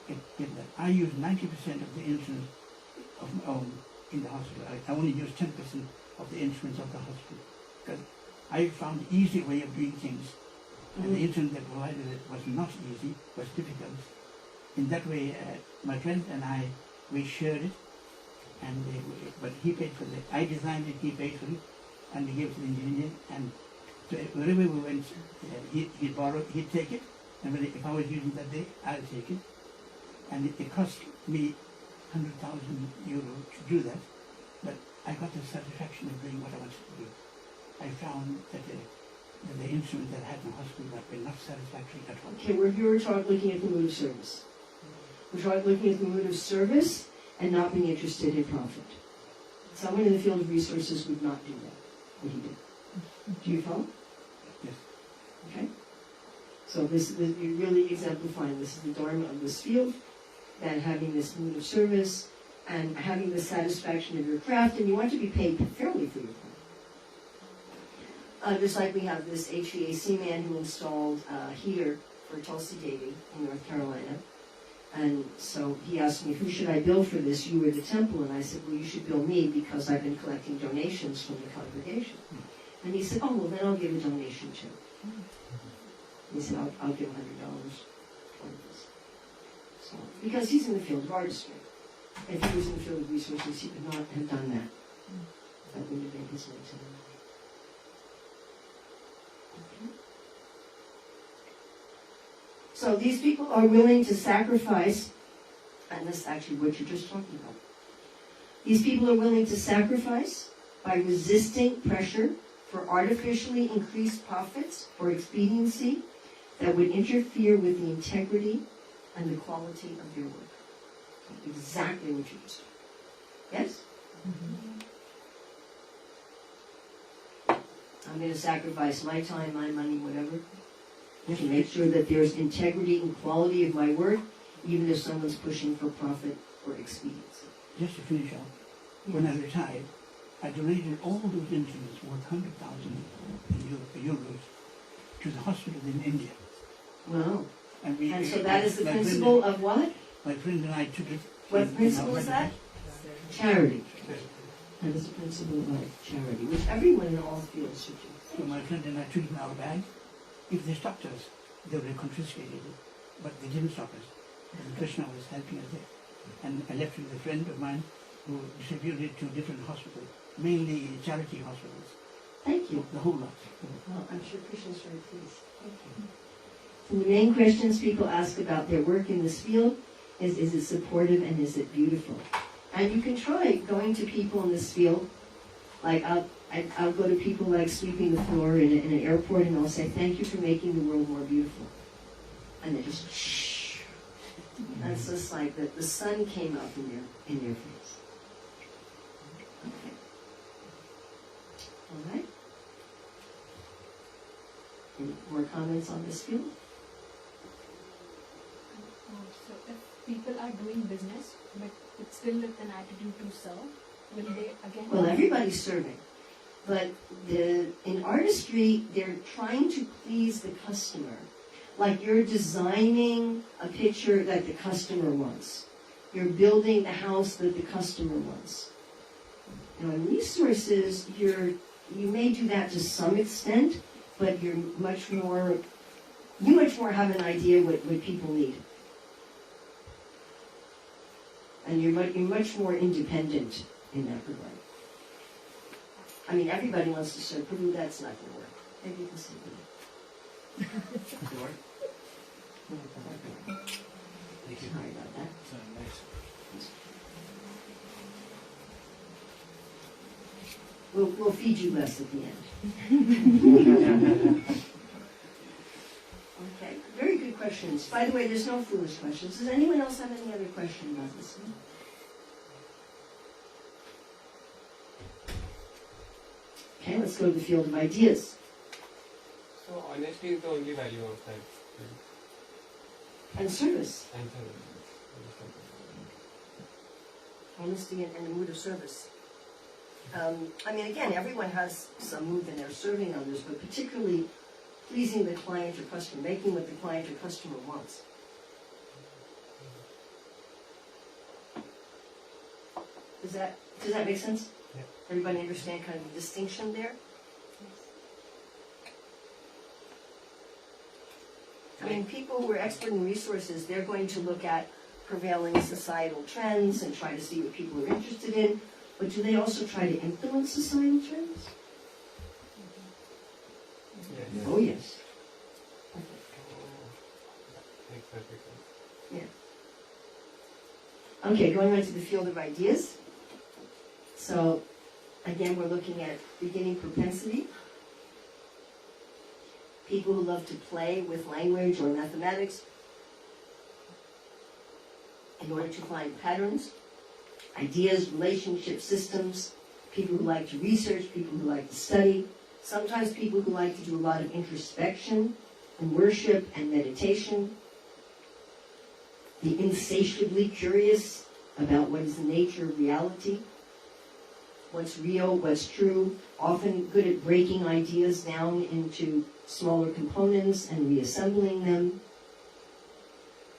in that. I used 90% of the instruments of my own in the hospital. I only used 10% of the instruments of the hospital because I found the easy way of doing things. And the instrument that provided it was not easy, was difficult. In that way, my friend and I, we shared it, and but he paid for it. I designed it, he paid for it, and we gave it to the engineer. And so wherever we went, he'd borrow, he'd take it, and if I was using that day, I'll take it. And it cost me 100,000 euro to do that, but I got the satisfaction of doing what I wanted to do. I found that the instruments that I had in the hospital were not satisfactory at all. Okay, we're here looking at the mood of service. We're looking at the mood of service and not being interested in profit. Someone in the field of resources would not do that, what he did. Do you follow? Yes. Okay? So you're really exemplifying this is the Dharma of this field, that having this mood of service and having the satisfaction of your craft, and you want to be paid fairly for your craft. Just like we have this HVAC man who installed a heater for Tulsi Devi in North Carolina. And so he asked me, who should I bill for this? You were the temple. And I said, well, you should bill me because I've been collecting donations from the congregation. And he said, oh, well, then I'll give a donation too. He said, I'll give $100 toward this. So, because he's in the field of artistry. If he was in the field of resources, he could not have done that. That would have been his mentality. Okay. So these people are willing to sacrifice, and this is actually what you're just talking about. These people are willing to sacrifice by resisting pressure for artificially increased profits or expediency that would interfere with the integrity and the quality of your work. Exactly what you just said. Yes? I'm going to sacrifice my time, my money, whatever, to make sure that there's integrity and quality of my work, even if someone's pushing for profit or expediency. Just to finish up, when I retired, I donated all those instruments worth 100,000 euros to the hospitals in India. Wow. And so my that is the friend principle and- of what? My friend and I took it. What principle is that? Charity. okay. That is the principle of charity, which everyone in all fields should do. So my friend and I took it in our bag. If they stopped us, they would have confiscated it. But they didn't stop us. And Krishna was helping us there. And I left with a friend of mine who distributed to different hospitals, mainly charity hospitals, Thank you. the whole lot. Well, I'm sure Krishna's very pleased. Thank you. So the main questions people ask about their work in this field is it supportive and is it beautiful? And you can try going to people in this field, like I'll go to people like sweeping the floor in an airport and I'll say, thank you for making the world more beautiful. And they just, shh. And it's just like the sun came up in their face. Okay. All right. Any more comments on this field? So if people are doing business, but it's still with an attitude to serve, will they again? Well, everybody's serving. But in artistry, they're trying to please the customer. Like you're designing a picture that the customer wants. You're building the house that the customer wants. Now, in resources, you may do that to some extent, but you much more have an idea what people need. And you're much more independent in that regard. I mean, everybody wants to serve Prabhu, that's not going to work. Maybe you can see me. Thank you. Sorry about that. We'll feed you less at the end. Okay, very good questions. By the way, there's no foolish questions. Does anyone else have any other question about this one? Okay, let's go to the field of ideas. So honesty is the only value of that. And service. And service. Honesty and the mood of service. I mean, again, everyone has some mood in their serving others, but particularly pleasing the client or customer, making what the client or customer wants. Does that make sense? Yeah. Everybody understand kind of the distinction there? I mean, people who are expert in resources, they're going to look at prevailing societal trends and try to see what people are interested in. But do they also try to influence societal trends? Yes. Oh, yes. Makes perfect sense. Yeah. Okay, going on to the field of ideas. So, again, we're looking at beginning propensity. People who love to play with language or mathematics in order to find patterns, ideas, relationship systems, people who like to research, people who like to study, sometimes people who like to do a lot of introspection and worship and meditation, the insatiably curious about what is the nature of reality, what's real, what's true, often good at breaking ideas down into smaller components and reassembling them.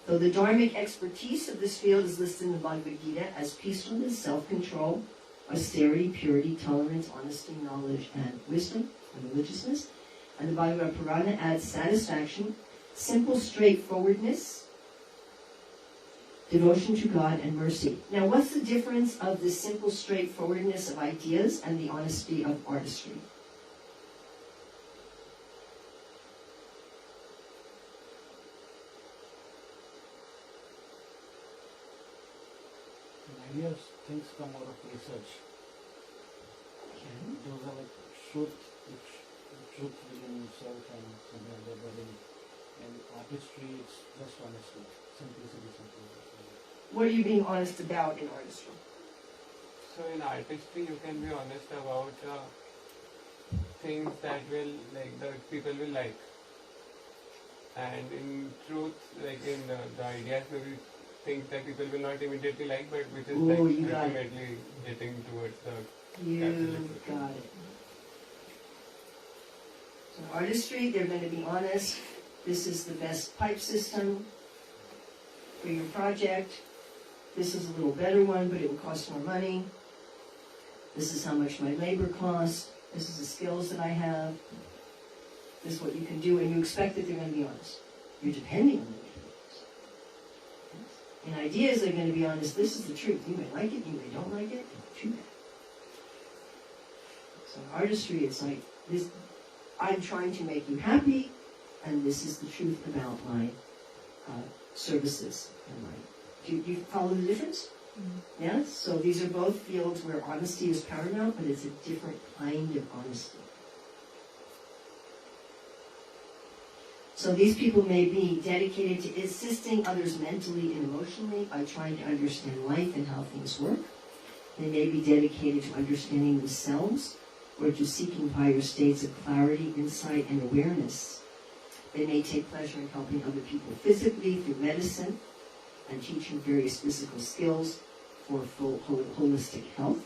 Though the dharmic expertise of this field is listed in the Bhagavad Gita as peacefulness, self-control, austerity, purity, tolerance, honesty, knowledge, and wisdom, and religiousness. And the Bhagavad Purana adds satisfaction, simple straightforwardness, devotion to God, and mercy. Now, what's the difference of the simple straightforwardness of ideas and the honesty of artistry? Ideas, things come out of research. Okay. Those are like truth within yourself and something like that. But in artistry, it's just honesty, simplicity, something like that. What are you being honest about in artistry? So in artistry, you can be honest about things that people will like. And in truth, like in the ideas, maybe things that people will not immediately like, but which is ultimately getting towards the You got it. So artistry, they're going to be honest. This is the best pipe system for your project. This is a little better one, but it will cost more money. This is how much my labor costs. This is the skills that I have. This is what you can do, and you expect that they're going to be honest. You're depending on them to be honest. Yes. ideas are going to be honest. This is the truth. You may like it, you may don't like it. Too bad. So in artistry, it's like this. I'm trying to make you happy, and this is the truth about my services and my. Do you follow the difference? Mm-hmm. Yes. So these are both fields where honesty is paramount, but it's a different kind of honesty. So these people may be dedicated to assisting others mentally and emotionally by trying to understand life and how things work. They may be dedicated to understanding themselves or to seeking higher states of clarity, insight, and awareness. They may take pleasure in helping other people physically through medicine and teaching various physical skills for full holistic health.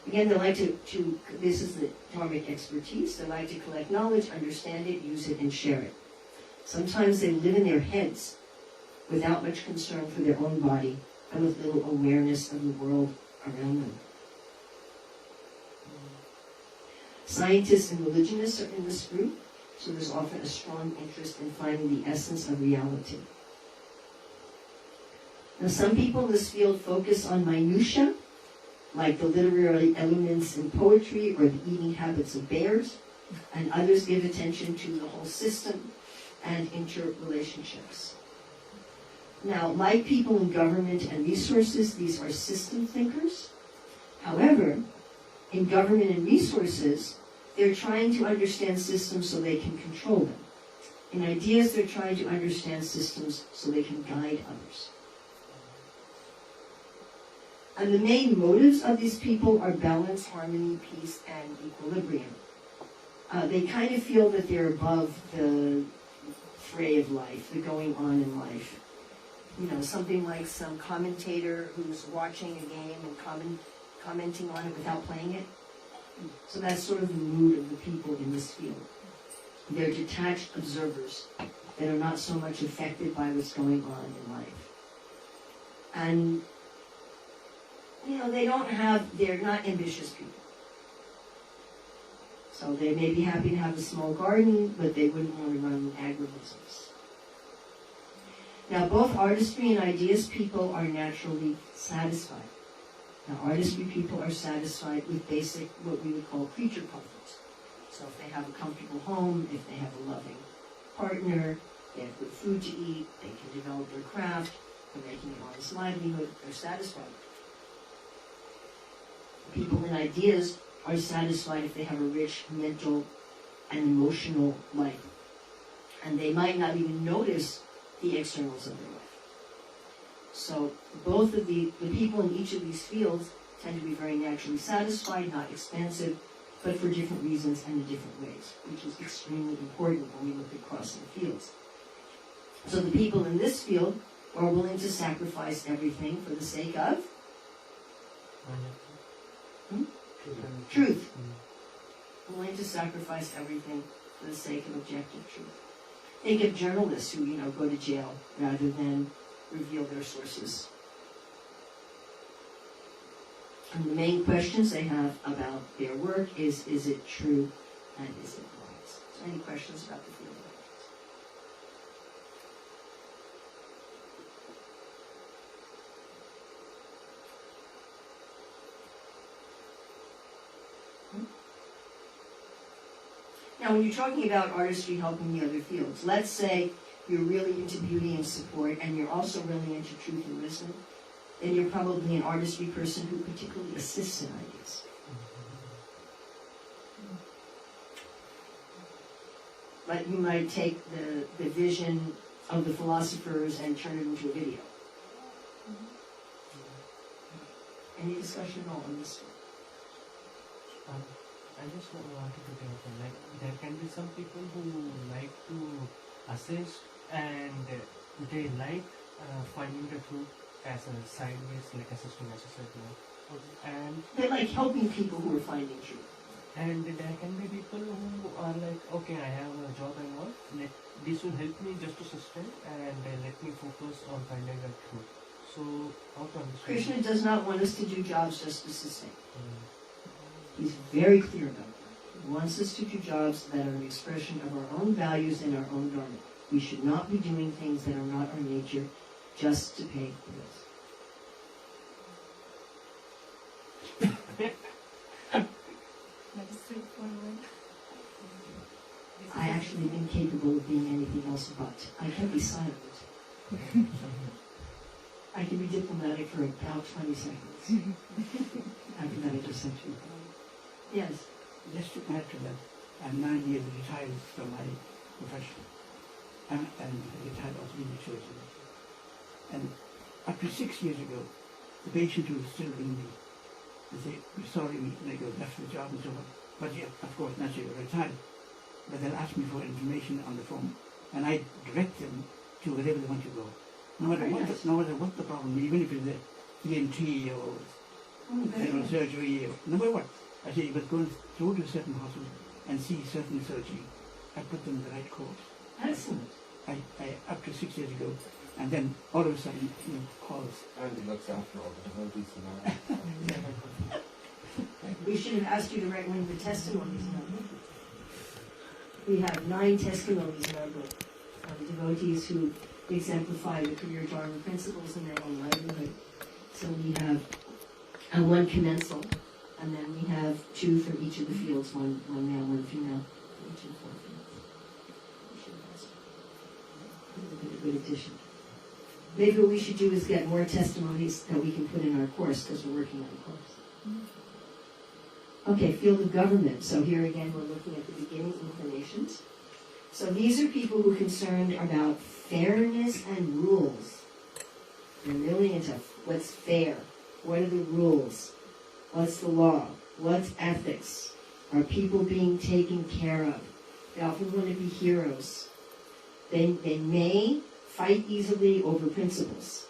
Again, they like to this is the dharmic expertise, they like to collect knowledge, understand it, use it, and share it. Sometimes they live in their heads without much concern for their own body and with little awareness of the world around them. Scientists and religionists are in this group, so there's often a strong interest in finding the essence of reality. Now, some people in this field focus on minutiae, like the literary elements in poetry or the eating habits of bears, and others give attention to the whole system and interrelationships. Now, like people in government and resources, these are system thinkers. However, in government and resources, they're trying to understand systems so they can control them. In ideas, they're trying to understand systems so they can guide others. And the main motives of these people are balance, harmony, peace, and equilibrium. They kind of feel that they're above the fray of life, the going on in life. You know, something like some commentator who's watching a game and commenting on it without playing it. So that's sort of the mood of the people in this field. They're detached observers that are not so much affected by what's going on in life. And you know, they're not ambitious people. So they may be happy to have a small garden, but they wouldn't want to run an agribusiness. Now, both artistry and ideas people are naturally satisfied. Now, artistry people are satisfied with basic, what we would call creature comforts. So if they have a comfortable home, if they have a loving partner, they have good food to eat, they can develop their craft, they're making an honest livelihood, they're satisfied. People in ideas are satisfied if they have a rich mental and emotional life. And they might not even notice the externals of their life. So both of the people in each of these fields tend to be very naturally satisfied, not expansive, but for different reasons and in different ways, which is extremely important when we look at crossing fields. So the people in this field are willing to sacrifice everything for the sake of truth. Willing to sacrifice everything for the sake of objective truth. Think of journalists who, go to jail rather than reveal their sources. And the main questions they have about their work is it true and is it wise? So any questions about the field of ethics? Now, when you're talking about artistry helping the other fields, let's say you're really into beauty and support, and you're also really into truth and wisdom, then you're probably an artistry person who particularly assists in ideas. But you might take the vision of the philosophers and turn it into a video. Any discussion at all on this one? I just wanted to clarify, like, there can be some people who like to assist and they like finding the truth as a sideways, like assisting, as I said now. And they like helping people who are finding truth. And there can be people who are like, okay, I have a job and all, this will help me just to sustain and let me focus on finding the truth. So, how to understand? Krishna does not want us to do jobs just to sustain. He's very clear about that. He wants us to do jobs that are an expression of our own values and our own dharma. We should not be doing things that are not our nature just to pay the bills. That is straightforward. I actually am incapable of being anything else but. I can be silent. I can be diplomatic for about 20 seconds. After that, I just sent you. Yes. Just to add to that, I'm 9 years retired from my profession. And retired also in the church. And up to 6 years ago, the patient will still ring me and say, "We're sorry, we left the job and so on." But yeah, of course, naturally, retired. But they'll ask me for information on the phone, and I direct them to wherever they want to go. No matter what the problem, even if it's a ENT or general surgery, or no matter what. I say, but go to a certain hospital and see certain surgery. I put them in the right course. Excellent. I up to 6 years ago, and then all of a sudden, calls. And he looks after all the devotees and all. We should have asked you to write one of the testimonies in our book. We have 9 testimonies in our book of devotees who exemplify the career Dharma principles in their own livelihood. So we have 1 commensal, and then we have 2 from each of the fields, one male, 1 female, each of the 4 fields. We should have asked. It would have been a good addition. Maybe what we should do is get more testimonies that we can put in our course, because we're working on a course. Okay, field of government. So here again, we're looking at the beginning inclinations. So these are people who are concerned about fairness and rules. They're really into what's fair. What are the rules? What's the law? What's ethics? Are people being taken care of? They often want to be heroes. They may fight easily over principles.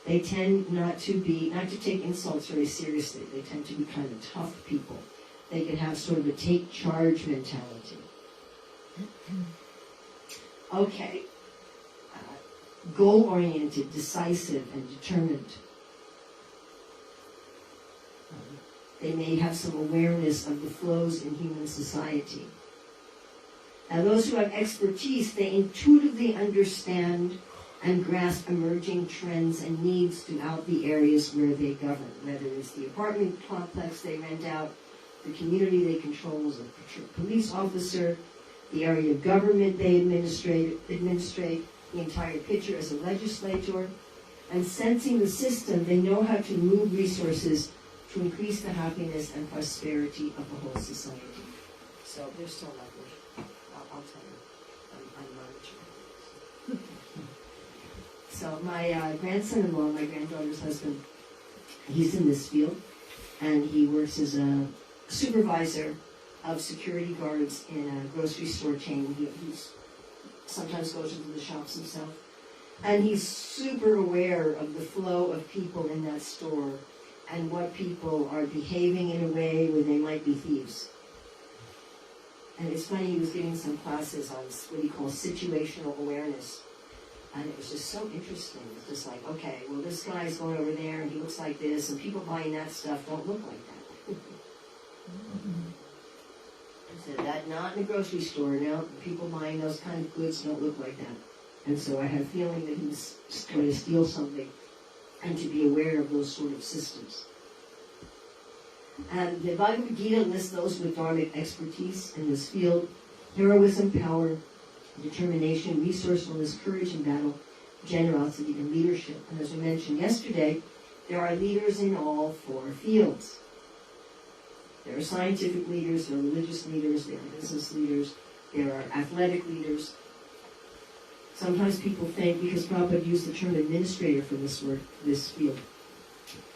They tend not to take insults very seriously. They tend to be kind of tough people. They can have sort of a take charge mentality. Okay. Goal-oriented, decisive, and determined. They may have some awareness of the flows in human society. Now, those who have expertise, they intuitively understand and grasp emerging trends and needs throughout the areas where they govern, whether it's the apartment complex they rent out, the community they control as a police officer, the area of government they administrate, the entire picture as a legislator, and sensing the system, they know how to move resources to increase the happiness and prosperity of the whole society. So they're still lovely. I'll tell you. I'm monitoring. So my grandson-in-law, my granddaughter's husband, he's in this field, and he works as a supervisor of security guards in a grocery store chain. He sometimes goes into the shops himself. And he's super aware of the flow of people in that store and what people are behaving in a way where they might be thieves. And it's funny, he was giving some classes on what he calls situational awareness. And it was just so interesting. It's just like, okay, well, this guy's going over there, and he looks like this, and people buying that stuff don't look like that. I said, that not in a grocery store. Now, people buying those kind of goods don't look like that. And so I had a feeling that he was trying to steal something, and to be aware of those sort of systems. And the Bhagavad Gita lists those with Dharmic expertise in this field: heroism, power, determination, resourcefulness, courage in battle, generosity, and leadership. And as we mentioned yesterday, there are leaders in all 4 fields. There are scientific leaders, there are religious leaders, there are business leaders, there are athletic leaders. Sometimes people think, because Prabhupada used the term administrator for this work, this field.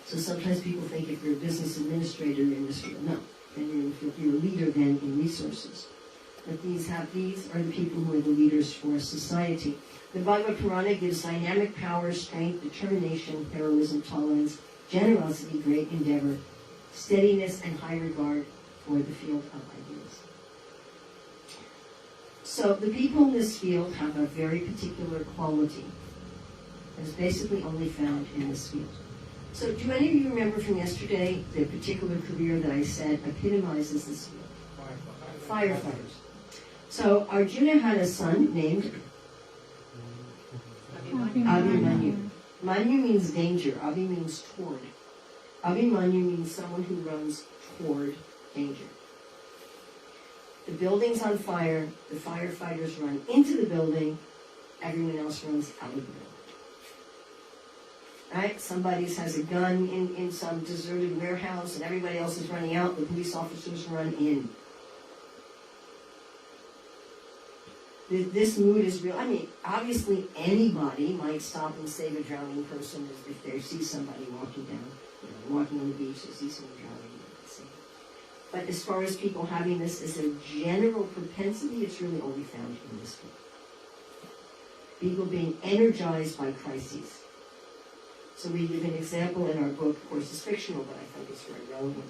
So sometimes people think if you're a business administrator, you're in this field. No, then you're a leader then in resources. But these are the people who are the leaders for society. The Bhagavad Purana gives dynamic power, strength, determination, heroism, tolerance, generosity, great endeavor, steadiness, and high regard for the field of ideas. So the people in this field have a very particular quality that is basically only found in this field. So do any of you remember from yesterday the particular career that I said epitomizes this field? Firefighters. So Arjuna had a son named Abhimanyu. Manyu means danger. Abhi means toward. Abhimanyu means someone who runs toward danger. The building's on fire, the firefighters run into the building, everyone else runs out of the building. Right? Somebody has a gun in some deserted warehouse and everybody else is running out, the police officers run in. This mood is real. I mean, obviously anybody might stop and save a drowning person if they see somebody walking down, walking on the beach, they see someone drowning. But as far as people having this as a general propensity, it's really only found in this field. People being energized by crises. So we give an example in our book, of course it's fictional, but I think it's very relevant,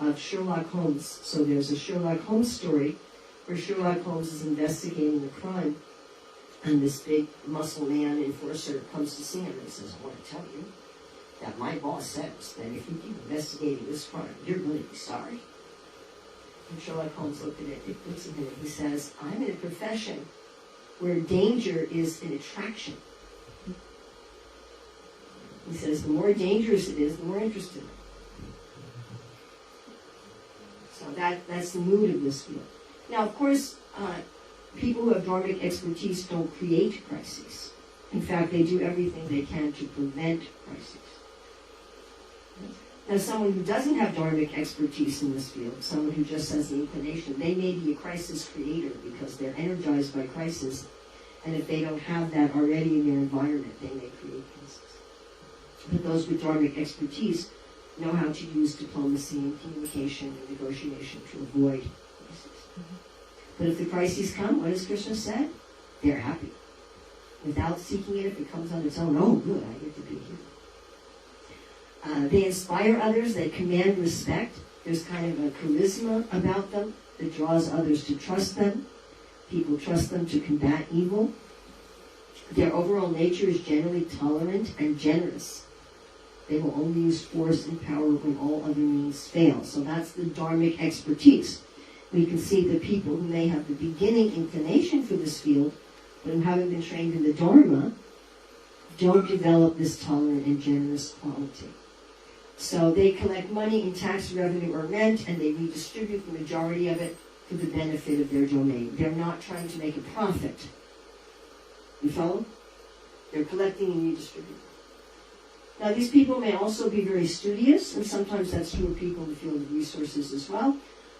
of Sherlock Holmes. So there's a Sherlock Holmes story where Sherlock Holmes is investigating a crime, and this big muscle man enforcer comes to see him and says, I want to tell you that my boss says that if you keep investigating this crime, you're going to be sorry. And Sherlock Holmes looks at him and he says, I'm in a profession where danger is an attraction. He says, the more dangerous it is, the more interested. So that's the mood of this field. Now, of course, people who have dharmic expertise don't create crises. In fact, they do everything they can to prevent crises. Now, someone who doesn't have dharmic expertise in this field, someone who just has the inclination, they may be a crisis creator because they're energized by crisis, and if they don't have that already in their environment, they may create crises. But those with dharmic expertise know how to use diplomacy and communication and negotiation to avoid crises. But if the crises come, what does Krishna say? They're happy. Without seeking it, if it comes on its own, oh good, I get to be here. They inspire others, they command respect. There's kind of a charisma about them that draws others to trust them. People trust them to combat evil. Their overall nature is generally tolerant and generous. They will only use force and power when all other means fail. So that's the dharmic expertise. We can see the people who may have the beginning inclination for this field, but who haven't been trained in the Dharma, don't develop this tolerant and generous quality. So they collect money in tax revenue or rent, and they redistribute the majority of it for the benefit of their domain. They're not trying to make a profit. You follow? They're collecting and redistributing. Now, these people may also be very studious, and sometimes that's true of people in the field of resources as well,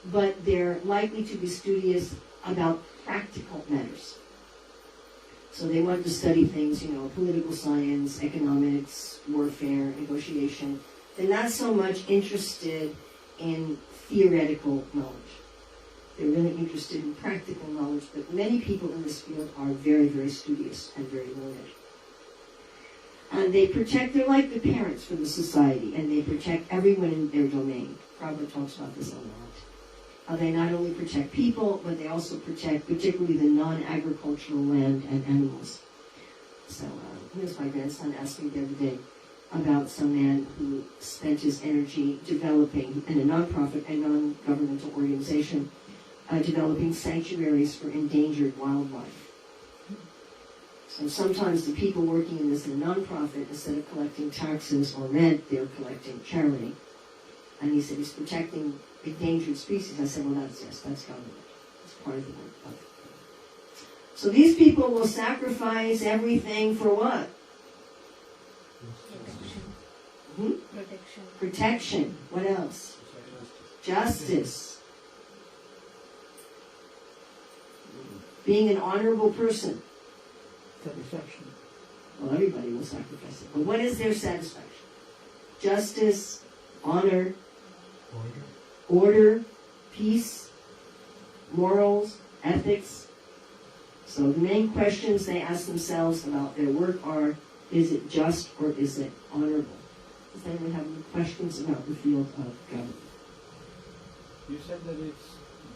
but they're likely to be studious about practical matters. So they want to study things, political science, economics, warfare, negotiation. They're not so much interested in theoretical knowledge. They're really interested in practical knowledge, but many people in this field are very, very studious and very learned. And they're like the parents for the society, and they protect everyone in their domain. Prabhupada talks about this a lot. They not only protect people, but they also protect particularly the non-agricultural land and animals. So here's my grandson asked me the other day about some man who spent his energy developing, in a non-profit, a non-governmental organization, developing sanctuaries for endangered wildlife. So sometimes the people working in this in a non-profit, instead of collecting taxes or rent, they're collecting charity. And he said he's protecting endangered species. I said, well, that's government. It's part of the work. So these people will sacrifice everything for what? Protection. What else? Justice. Being an honorable person. Satisfaction. Well, everybody will sacrifice it. But what is their satisfaction? Justice, honor, order, peace, morals, ethics. So the main questions they ask themselves about their work are, is it just or is it honorable? Does anyone have any questions about the field of government? You said that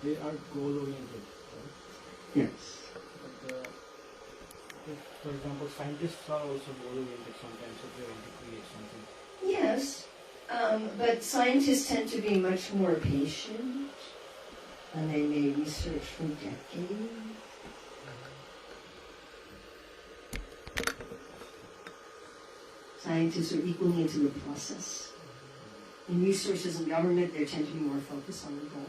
they are goal-oriented, right? Yes. But, for example, scientists are also goal-oriented sometimes if they want to create something. Yes, but scientists tend to be much more patient, and they may research for decades. Scientists are equally into the process. In resources and government, they tend to be more focused on the goal.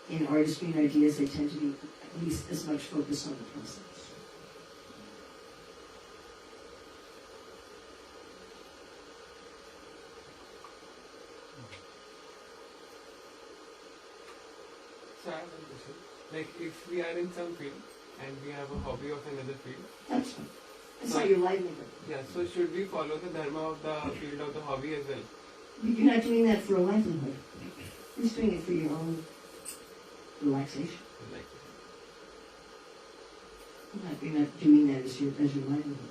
In artistry and ideas, they tend to be at least as much focused on the process. So I have a question. Like if we are in some field and we have a hobby of another field. That's fine. It's not your livelihood. Yeah, so should we follow the dharma of the field of the hobby as well? You're not doing that for a livelihood. You're just doing it for your own relaxation. Like, You're not doing that as your livelihood.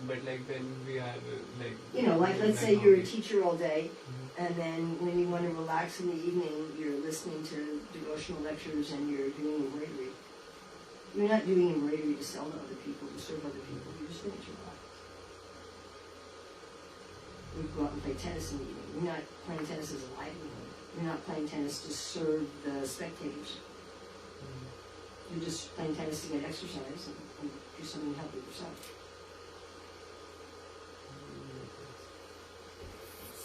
but like when we are like. You know, like let's say you're a teacher all day, and then when you want to relax in the evening, you're listening to devotional lectures and you're doing embroidery. You're not doing embroidery to sell to other people, to serve other people. You're just doing it to relax. We go out and play tennis in the evening. You're not playing tennis as a livelihood. You're not playing tennis to serve the spectators. You're just playing tennis to get exercise and do something to help yourself.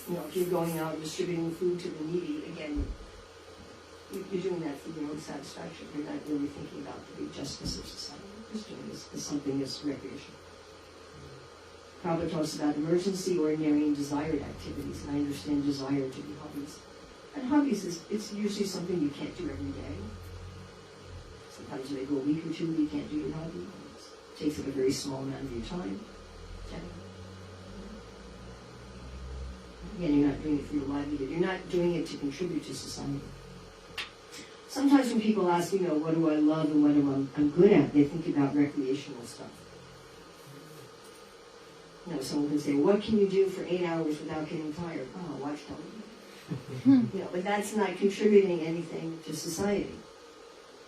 You know, if you're going out and distributing food to the needy, again, you're doing that for your own satisfaction. You're not really thinking about the big justice of society. You're just doing this as something that's recreation. Prabhupada talks about emergency, ordinary, and desired activities, and I understand desire to be hobbies. And hobbies it's usually something you can't do every day. Sometimes you may go a week or two and you can't do your hobby. It takes up a very small amount of your time. Again, you're not doing it for your livelihood. You're not doing it to contribute to society. Sometimes when people ask, you know, what do I love and what am I'm good at, they think about recreational stuff. You know, someone can say, what can you do for 8 hours without getting tired? Oh, watch television. You know, but that's not contributing anything to society.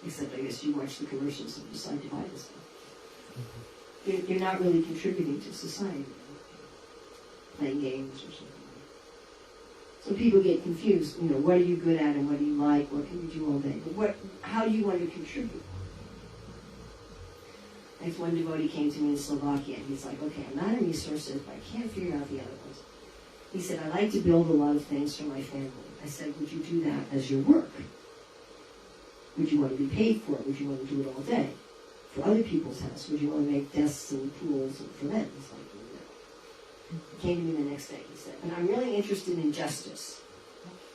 Except, I guess, you watch the commercials and decide to buy this stuff. You're not really contributing to society. Playing games or something. So people get confused, you know, what are you good at and what do you like, what can you do all day? But how do you want to contribute? Like one devotee came to me in Slovakia and he's like, okay, I'm not in resources, but I can't figure out the other ones. He said, I like to build a lot of things for my family. I said, would you do that as your work? Would you want to be paid for it? Would you want to do it all day? For other people's house, would you want to make desks and pools for them? He's like, no. He came to me the next day, he said, and I'm really interested in justice.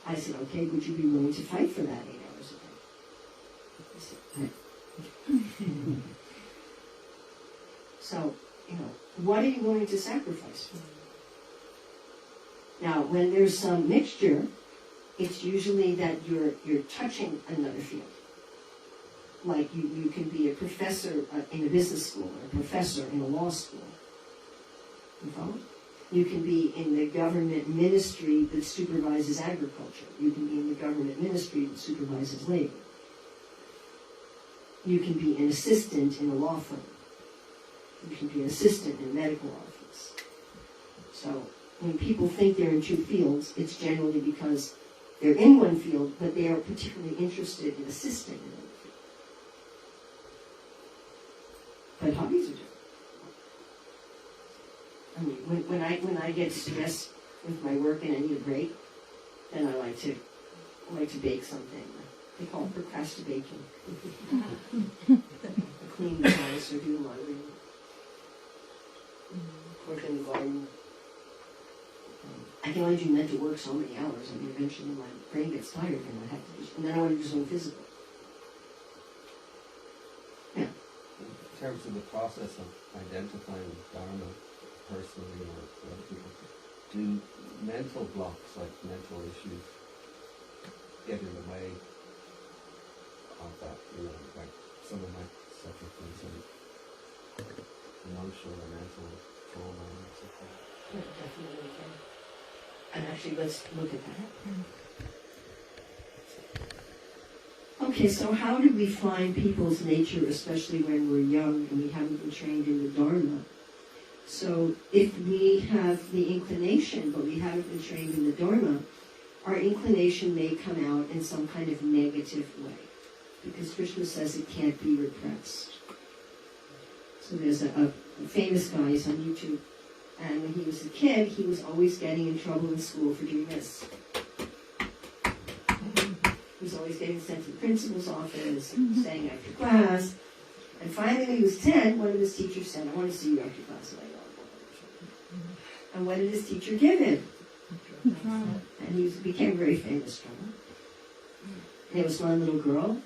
I said, okay, would you be willing to fight for that 8 hours a day? He said, no. So, you know, what are you willing to sacrifice for? Now, when there's some mixture, it's usually that you're touching another field. Like you can be a professor in a business school, or a professor in a law school. You follow? You can be in the government ministry that supervises agriculture. You can be in the government ministry that supervises labor. You can be an assistant in a law firm. You can be an assistant in a medical office. So when people think they're in two fields, it's generally because they're in one field, but they are particularly interested in assisting in another field. But hobbies are different. I mean, when I get stressed with my work and I need a break, then I like to bake something. They call it procrastinating. Clean the house or do laundry. Work in the garden. I can only do mental work so many hours. I mean, eventually my brain gets tired and I have to do, and then I want to do something physical. Yeah. In terms of the process of identifying Dharma personally or for other people, do mental blocks, like mental issues, get in the way of that? You know, like someone might suffer from some emotional or mental trauma or something. Yeah, definitely can. And actually, let's look at that. Okay, so how do we find people's nature, especially when we're young and we haven't been trained in the Dharma? So if we have the inclination, but we haven't been trained in the Dharma, our inclination may come out in some kind of negative way. Because Krishna says it can't be repressed. So there's a famous guy, he's on YouTube, And when he was a kid, he was always getting in trouble in school for doing this. He was always getting sent to the principal's office, staying after class. And finally, when he was 10, one of his teachers said, I want to see you after class. And what did his teacher give him? And he became very famous from it. There was one little girl,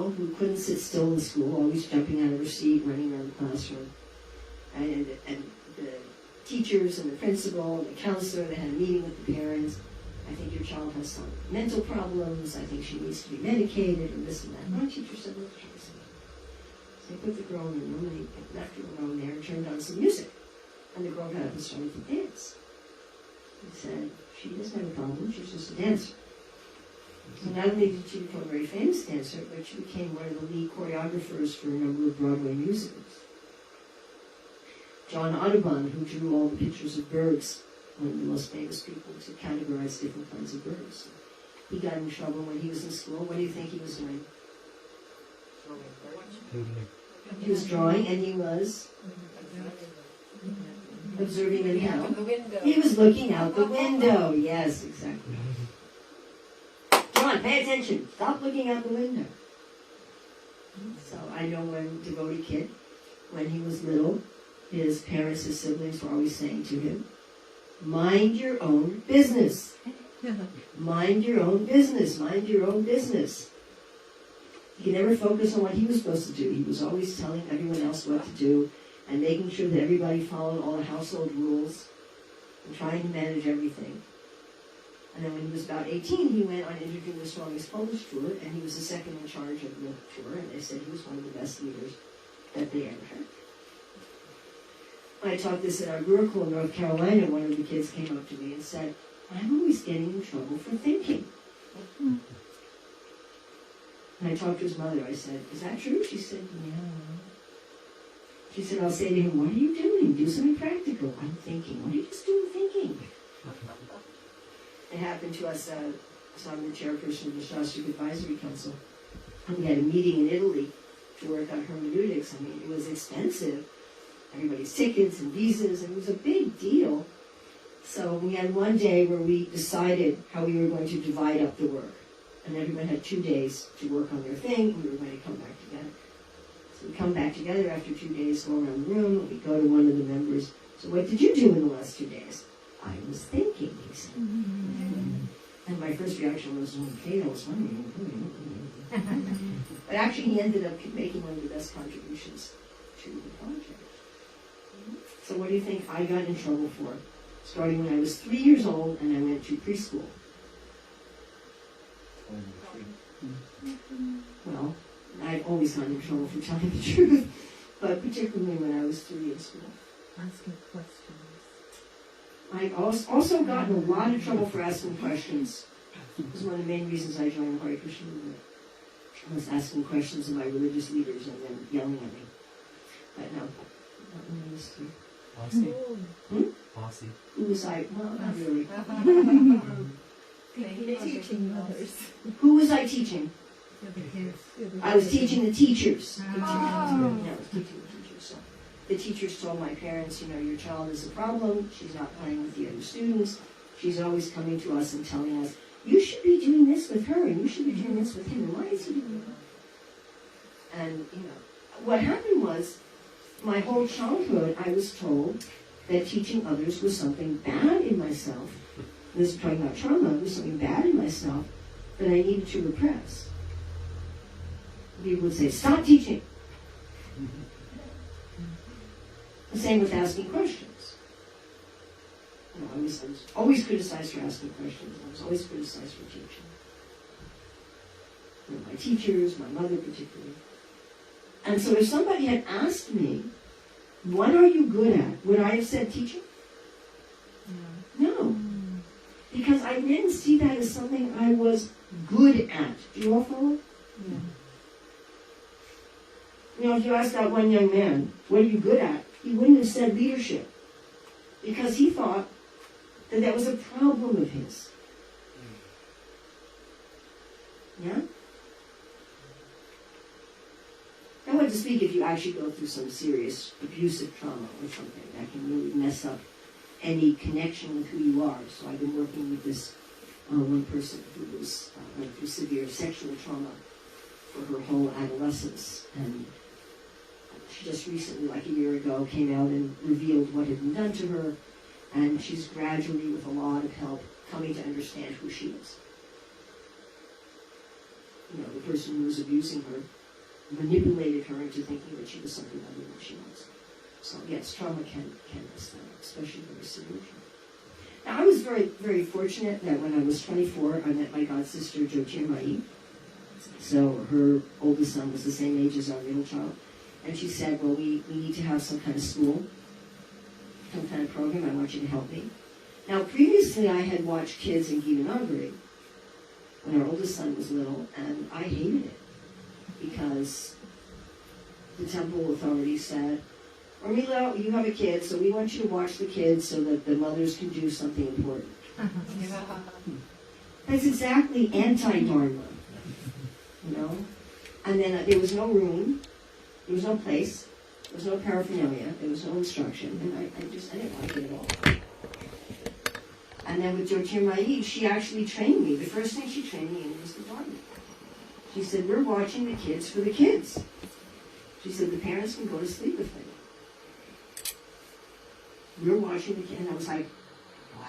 who couldn't sit still in school, always jumping out of her seat, running around the classroom. And the teachers and the principal and the counselor, they had a meeting with the parents. I think your child has some mental problems. I think she needs to be medicated, or this and that. My teacher said, look, Tracy. So they put the girl in the room, and they left her alone there and turned on some music. And the girl got up and started to dance. He said, she doesn't have a problem, she's just a dancer. So not only did she become a very famous dancer, but she became one of the lead choreographers for a number of Broadway musicals. John Audubon, who drew all the pictures of birds, one of the most famous people to categorize different kinds of birds. He got in trouble when he was in school. What do you think he was doing? He was drawing, and he was observing them how? He was looking out the window. Yes, exactly. John, pay attention. Stop looking out the window. So I know one devotee kid, when he was little, his parents, his siblings were always saying to him, mind your own business. Mind your own business. Mind your own business. He could never focus on what he was supposed to do. He was always telling everyone else what to do and making sure that everybody followed all the household rules and trying to manage everything. And then when he was about 18, he went on Interviewing the Strongest Polish tour, and he was the second in charge of the tour, and they said he was one of the best leaders that they ever had. When I taught this at our Gurukul in North Carolina, one of the kids came up to me and said, I'm always getting in trouble for thinking. And I talked to his mother. I said, is that true? She said, yeah. She said, I'll say to him, what are you doing? Do something practical. I'm thinking. What are you just doing thinking? It happened to us, so I'm the chairperson of the Shastric Advisory Council. And we had a meeting in Italy to work on hermeneutics. I mean, it was expensive. Everybody's tickets and visas, and it was a big deal. So we had one day where we decided how we were going to divide up the work. And everyone had 2 days to work on their thing. We were going to come back together. So we come back together after 2 days, go around the room, and we go to one of the members. So what did you do in the last 2 days? I was thinking, he said. And my first reaction was, okay, I was wondering. But actually he ended up making one of the best contributions to the project. So what do you think I got in trouble for? Starting when I was 3 years old and I went to preschool. Well, I've always gotten in trouble for telling the truth, but particularly when I was 3 in school. Asking questions. I've also gotten a lot of trouble for asking questions. It was one of the main reasons I joined the Hare Krishna movement. I was asking questions of my religious leaders and then yelling at me. But no, not when I was 3. Bossy. Who was I? Well, not really. Teaching others. Who was I teaching? I was teaching the teachers. Oh. I was teaching the teachers. So the teachers told my parents, your child is a problem. She's not playing with the other students. She's always coming to us and telling us, you should be doing this with her, and you should be doing this with him. And why is he doing that? And, what happened was, my whole childhood, I was told that teaching others was something bad in myself. This is talking about trauma. There was something bad in myself that I needed to repress. People would say, stop teaching. The same with asking questions. I was always criticized for asking questions. I was always criticized for teaching. My teachers, my mother particularly. And so if somebody had asked me, what are you good at? Would I have said teaching? No. Because I didn't see that as something I was good at. Do you all follow? Yeah. If you ask that one young man, what are you good at? He wouldn't have said leadership. Because he thought that was a problem of his. Yeah? I want to speak if you actually go through some serious abusive trauma or something that can really mess up any connection with who you are. So I've been working with this one person who was went through severe sexual trauma for her whole adolescence, and she just recently, like a year ago, came out and revealed what had been done to her, and she's gradually, with a lot of help, coming to understand who she is. You know, the person who was abusing her manipulated her into thinking that she was something other than she was. So yes, trauma can mess that up, especially very severe trauma. Now, I was very, very fortunate that when I was 24, I met my god sister, Jyotirmayi. So her oldest son was the same age as our middle child. And she said, well, we need to have some kind of school, some kind of program. I want you to help me. Now, previously I had watched kids in Gitanagari when our oldest son was little, and I hated it because the temple authorities said, Urmila, you have a kid, so we want you to watch the kids so that the mothers can do something important. That's exactly anti-Dharma, you know? And then there was no room, there was no place, there was no paraphernalia, there was no instruction, and I didn't like it at all. And then with Jyotirmayi, she actually trained me. The first thing she trained me in was the Dharma. She said, we're watching the kids for the kids. She said, the parents can go to sleep if they want. We're watching the kids. And I was like, wow.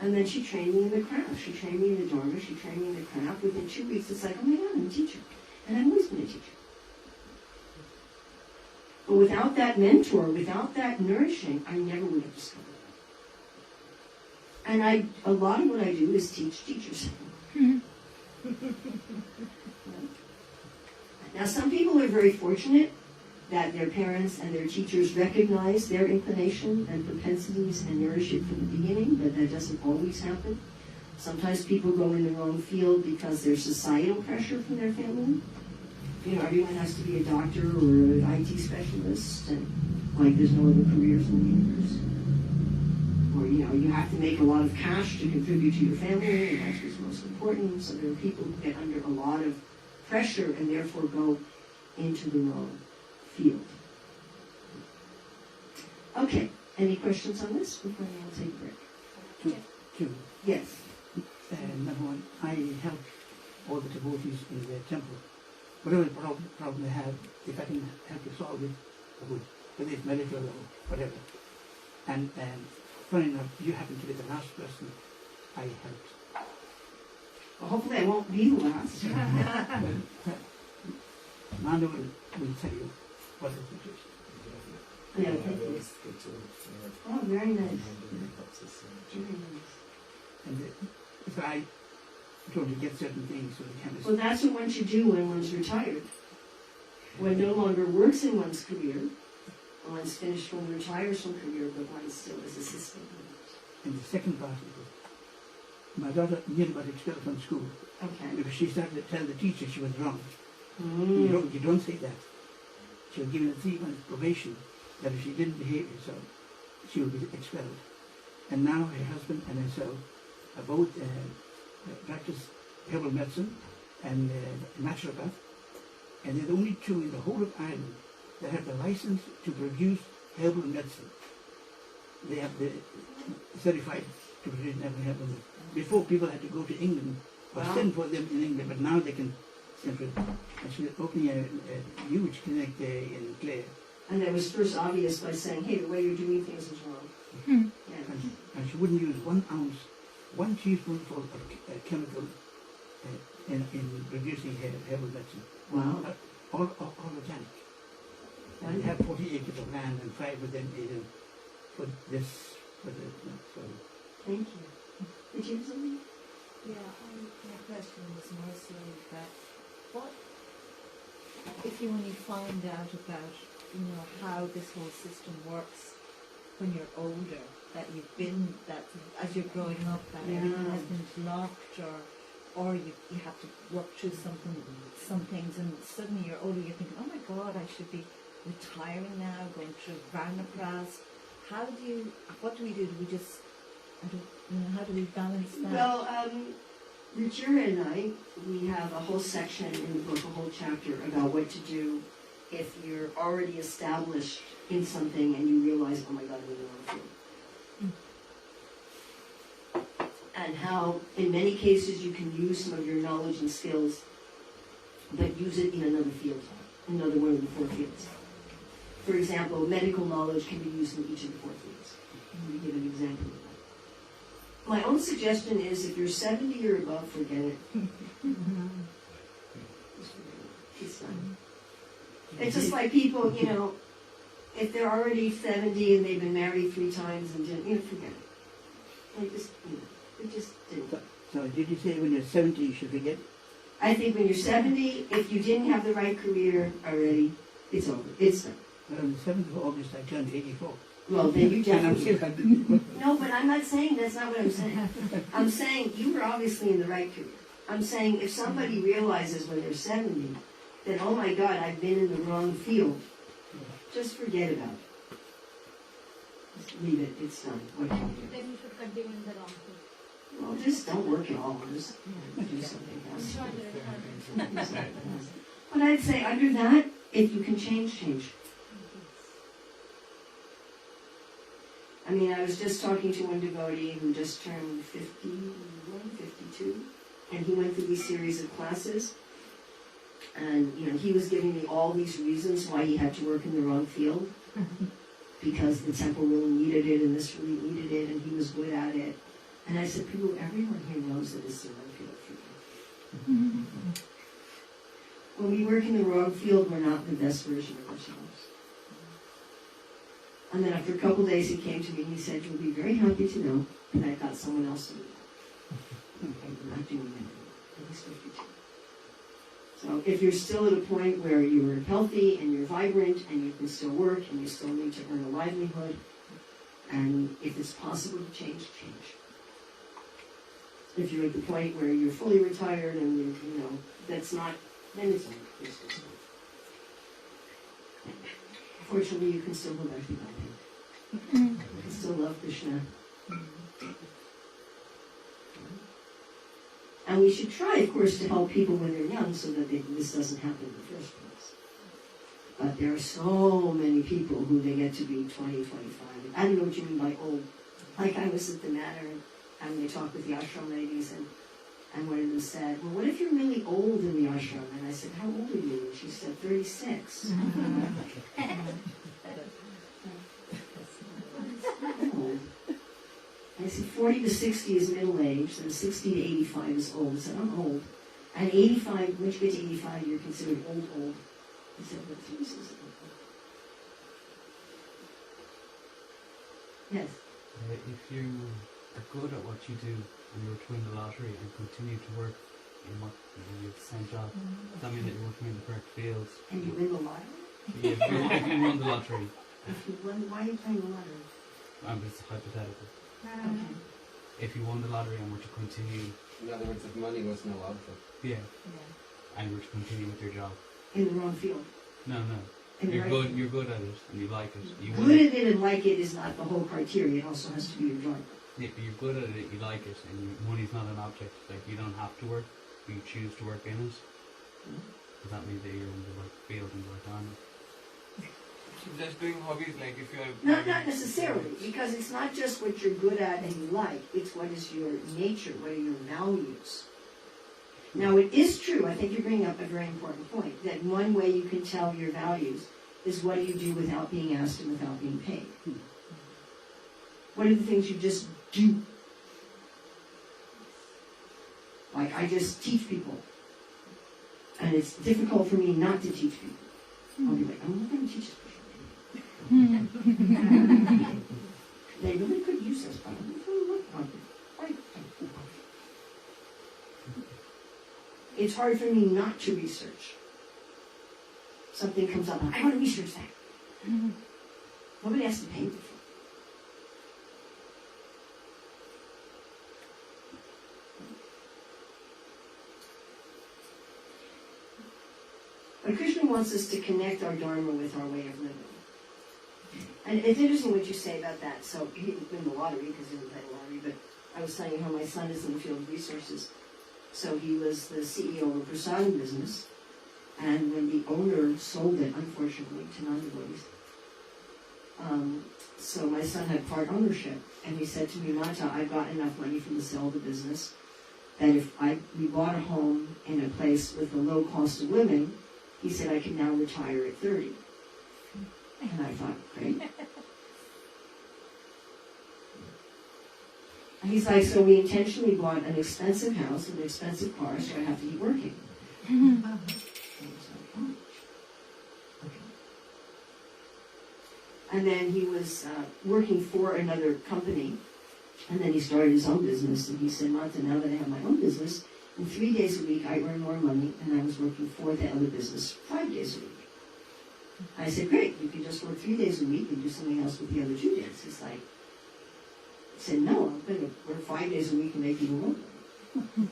And then she trained me in the craft. She trained me in the Dharma. She trained me in the craft. Within 2 weeks, it's like, oh my God, I'm a teacher. And I've always been a teacher. But without that mentor, without that nourishing, I never would have discovered that. And a lot of what I do is teach teachers. Now, some people are very fortunate that their parents and their teachers recognize their inclination and propensities and nourish it from the beginning, but that doesn't always happen. Sometimes people go in the wrong field because there's societal pressure from their family. You know, everyone has to be a doctor or an IT specialist, and like there's no other careers in the universe. Or, you know, you have to make a lot of cash to contribute to your family, and that's what's most important. So there are people who get under a lot of pressure and therefore go into the wrong field. Okay, any questions on this before we'll take a break? Two. Yes. Number one, I help all the devotees in their temple. Whatever problem they have, if I can help to solve it, I would, whether it's medical or whatever. And funny enough, you happen to be the last person I helped. Well, hopefully I won't be the last. Nanda will tell you what the situation is. Yeah, thank you. Oh, very nice. Very nice. And so I told you to get certain things so the chemist. Well, that's what one should do when one's retired. One no longer works in one's career. One's finished, one retires from career, but one still is assisting. And the second part is my daughter nearly got expelled from school. Okay. Because she started to tell the teacher she was wrong. Mm. You don't say that. She was given a 3 month probation that if she didn't behave herself, she would be expelled. And now her husband and herself are both practice herbal medicine and naturopath, and they're the only two in the whole of Ireland that have the license to produce herbal medicine. They have the certified to produce herbal medicine. Before, people had to go to England or send for them in England, but now they can send for them. And she's opening a huge clinic there in Clare. And that was first obvious by saying, hey, the way you're doing things is wrong. Yeah. And she wouldn't use 1 ounce, 1 teaspoonful of chemical in producing herbal medicine. Wow. All organic. And we have 40 acres of land, and 5 of them is for this, for the, so. Thank you. Did you have something? Yeah, my question was mostly that what if you only find out about, you know, how this whole system works when you're older, that you've been, that as you're growing up, that everything has been blocked, or you have to work through some things, and suddenly you're older, you're thinking, oh my God, I should be retiring now, going through Varnapras. What do we do? Do we just, how do we balance that? Well, Richard and I, we have a whole section in the book, a whole chapter about what to do if you're already established in something and you realize, oh my God, I'm in the wrong field. And how, in many cases, you can use some of your knowledge and skills, but use it in another field, another one of the 4 fields. For example, medical knowledge can be used in each of the 4 fields. Let me give an example of that. My own suggestion is if you're 70 or above, forget it. It's done. It's just like people, you know, if they're already 70 and they've been married 3 times and didn't, you know, forget it. Like just, you know, it just didn't. So did you say when you're 70 you should forget? I think when you're 70, if you didn't have the right career already, it's over. It's done. Well, on the 7th of August I turned 84. Well, then you And I'm definitely... still having No, but I'm not saying that's not what I'm saying. I'm saying you were obviously in the right career. I'm saying if somebody realizes when they're 70 that, oh my God, I've been in the wrong field, just forget about it. Just leave it. It's done. What can you do? Then you should continue in the wrong field. Well, just don't work at all. Just do something else. Enjoy the retirement. But I'd say under that, if you can change, change. I mean, I was just talking to one devotee who just turned 51, 52, and he went through these series of classes, and, you know, he was giving me all these reasons why he had to work in the wrong field, because the temple really needed it, and this really needed it, and he was good at it. And I said, people, everyone here knows that it's the wrong field for you. When we work in the wrong field, we're not the best version of ourselves. And then after a couple of days, he came to me and he said, you'll be very happy to know that I've got someone else to do that. Okay, we're not doing that anymore. At least 52. So if you're still at a point where you're healthy and you're vibrant and you can still work and you still need to earn a livelihood, and if it's possible to change, change. If you're at the point where you're fully retired and you know, that's not, then it's over. Fortunately, you can still go back to God. You can still love Krishna. And we should try, of course, to help people when they're young so that this doesn't happen in the first place. But there are so many people who they get to be 20, 25. I don't know what you mean by old. Like I was at the Manor and they talked with the ashram ladies and one of them said, well, what if you're really old in the ashram? And I said, how old are you? And she said, 36. Old. And I said, 40 to 60 is middle age, and 60 to 85 is old. I said, I'm old. And 85, once you get to 85, you're considered old. I said, but 36 is old. Yes. If you are good at what you do and you were to win the lottery and continue to work in what you have the same job, does that mean that you're working in the correct fields? And you win the lottery? Yeah, if you won the lottery. If you won, why are you playing the lottery? I'm just hypothetical. Okay. If you won the lottery and were to continue... In other words, if money was no object. Yeah. And you were to continue with your job. In the wrong field. No. In the You're right good. field. You're good at it, and you like it. You Good at it and like it is not the whole criteria. It also has to be your driver. Yeah, but you're good at it. You like it, and money's not an object. Like you don't have to work, but you choose to work in it. Does that mean that you're in the right field and the right army? So just doing hobbies, like if you're... Not necessarily, because it's not just what you're good at and you like, it's what is your nature, what are your values. Now it is true, I think you're bringing up a very important point, that one way you can tell your values is what do you do without being asked and without being paid. What are the things you just do? Like I just teach people. And it's difficult for me not to teach people. I'll be like, I'm not going to teach this person. They really could use this, but it's hard for me not to research. Something comes up, I want to research that. Nobody has to pay me for it. But Krishna wants us to connect our Dharma with our way of living. And it's interesting what you say about that. So he didn't win the lottery because he didn't play the lottery, but I was telling you how my son is in the field of resources. So he was the CEO of a prasadam business, and when the owner sold it, unfortunately, to non-devotees, so my son had part ownership, and he said to me, Mata, I've got enough money from the sale of the business that if we bought a home in a place with a low cost of living, he said I can now retire at 30. And I thought, great. And he's like, so we intentionally bought an expensive house and an expensive car, so I have to keep working. And I was like, oh. Okay. And then he was working for another company, and then he started his own business, and he said, Mata, now that I have my own business, in 3 days a week I earn more money, and I was working for the other business 5 days a week. I said, great, you can just work 3 days a week and do something else with the other 2 days. He's like, I said, no, I'm going to work 5 days a week and make even more money.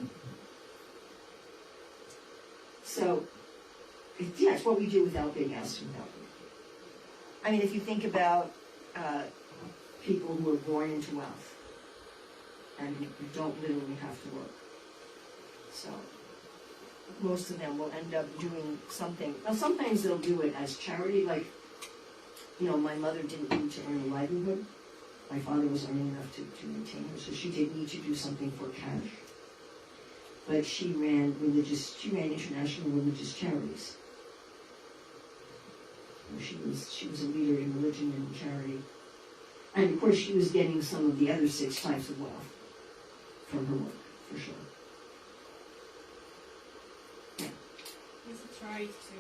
So, yeah, it's what we do without being asked and without being. I mean, if you think about people who are born into wealth and who don't literally have to work. So, most of them will end up doing something. Now, sometimes they'll do it as charity, like, my mother didn't need to earn a livelihood. My father was earning enough to maintain her, so she did need to do something for cash. But she ran international religious charities. She was a leader in religion and charity. And of course she was getting some of the other 6 types of wealth from her work, for sure. Is it right to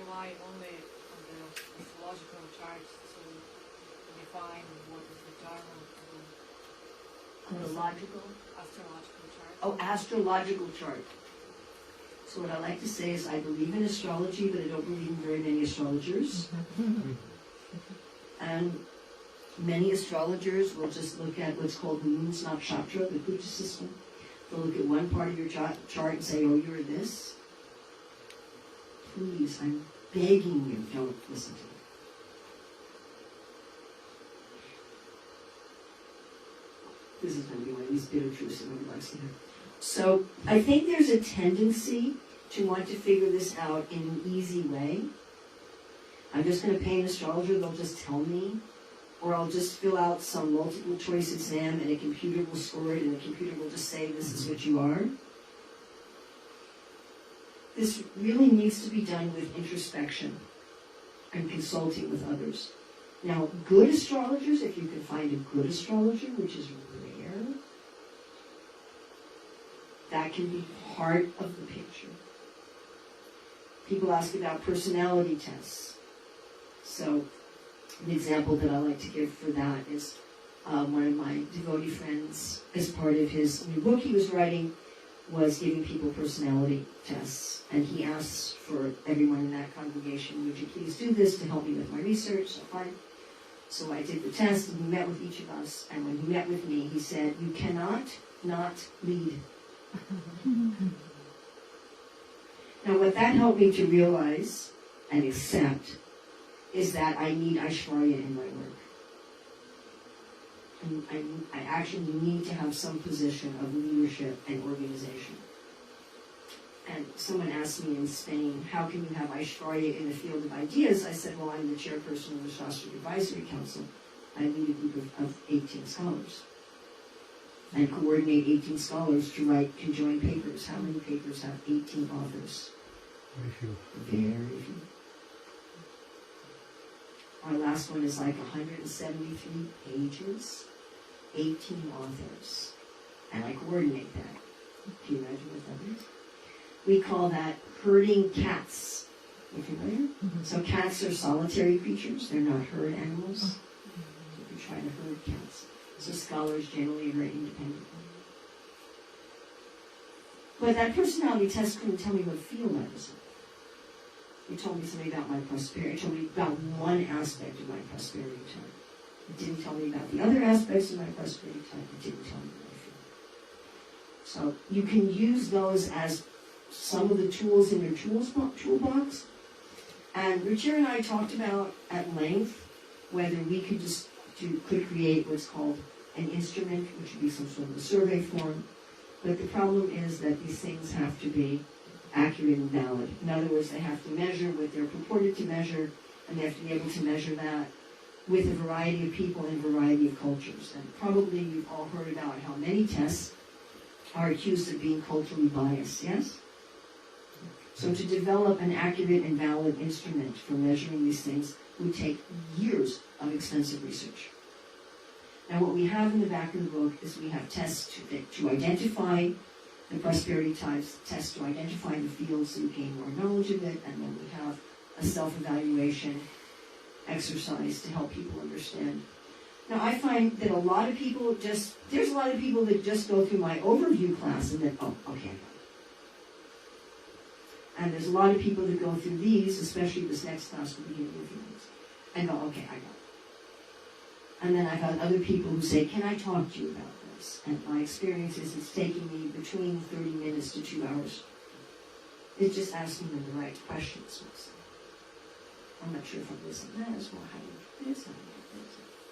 rely only on the astrological charts to define what is the Dharma? Astrological chart. Oh, astrological chart. So what I like to say is I believe in astrology, but I don't believe in very many astrologers. And many astrologers will just look at what's called the moon's nakshatra, the puja system. They'll look at one part of your chart and say, oh, you're this. Please, I'm begging you, don't listen to me. This is going to be one of these bitter truths that nobody likes to hear. So I think there's a tendency to want to figure this out in an easy way. I'm just going to pay an astrologer, they'll just tell me. Or I'll just fill out some multiple choice exam and a computer will score it and the computer will just say this is what you are. This really needs to be done with introspection and consulting with others. Now, good astrologers, if you can find a good astrologer, which is rare, that can be part of the picture. People ask about personality tests. So, an example that I like to give for that is one of my devotee friends, as part of his new book he was writing, was giving people personality tests. And he asked for everyone in that congregation, would you please do this to help me with my research? So fine. So I did the test, and he met with each of us. And when he met with me, he said, you cannot not lead. Now, what that helped me to realize and accept is that I need Aishwarya in my work. And I actually need to have some position of leadership and organization. And someone asked me in Spain, how can you have Aishwarya in the field of ideas? I said, well, I'm the chairperson of the Shastra Advisory Council. I lead a group of 18 scholars. And coordinate 18 scholars to write conjoined papers. How many papers have 18 authors? Very few. Very few. Our last one is like 173 pages, 18 authors. And I coordinate that. Can you imagine what that is? We call that herding cats. You familiar? Mm-hmm. So cats are solitary creatures. They're not herd animals. So we try to herd cats. So scholars generally are very independent. But that personality test couldn't tell me what field I was in. It told me something about my prosperity. It told me about one aspect of my prosperity type. It didn't tell me about the other aspects of my prosperity type. It didn't tell me what I feel. So you can use those as some of the tools in your toolbox. And Richard and I talked about at length whether we could could create what's called an instrument, which would be some sort of a survey form. But the problem is that these things have to be accurate and valid. In other words, they have to measure what they're purported to measure, and they have to be able to measure that with a variety of people and a variety of cultures. And probably you've all heard about how many tests are accused of being culturally biased, yes? So to develop an accurate and valid instrument for measuring these things would take years of expensive research. Now what we have in the back of the book is we have tests to identify the prosperity types, tests to identify the fields so you gain more knowledge of it, and then we have a self-evaluation exercise to help people understand. Now I find that a lot of people there's a lot of people that just go through my overview class and then, oh, okay, I got it. And there's a lot of people that go through these, especially this next class, the beginning of feelings, and go, okay, I got it. And then I've had other people who say, can I talk to you about this? And my experience is it's taking me between 30 minutes to 2 hours. It's just asking them the right questions. I'm not sure if I'm missing that as well. How do you do this? How do you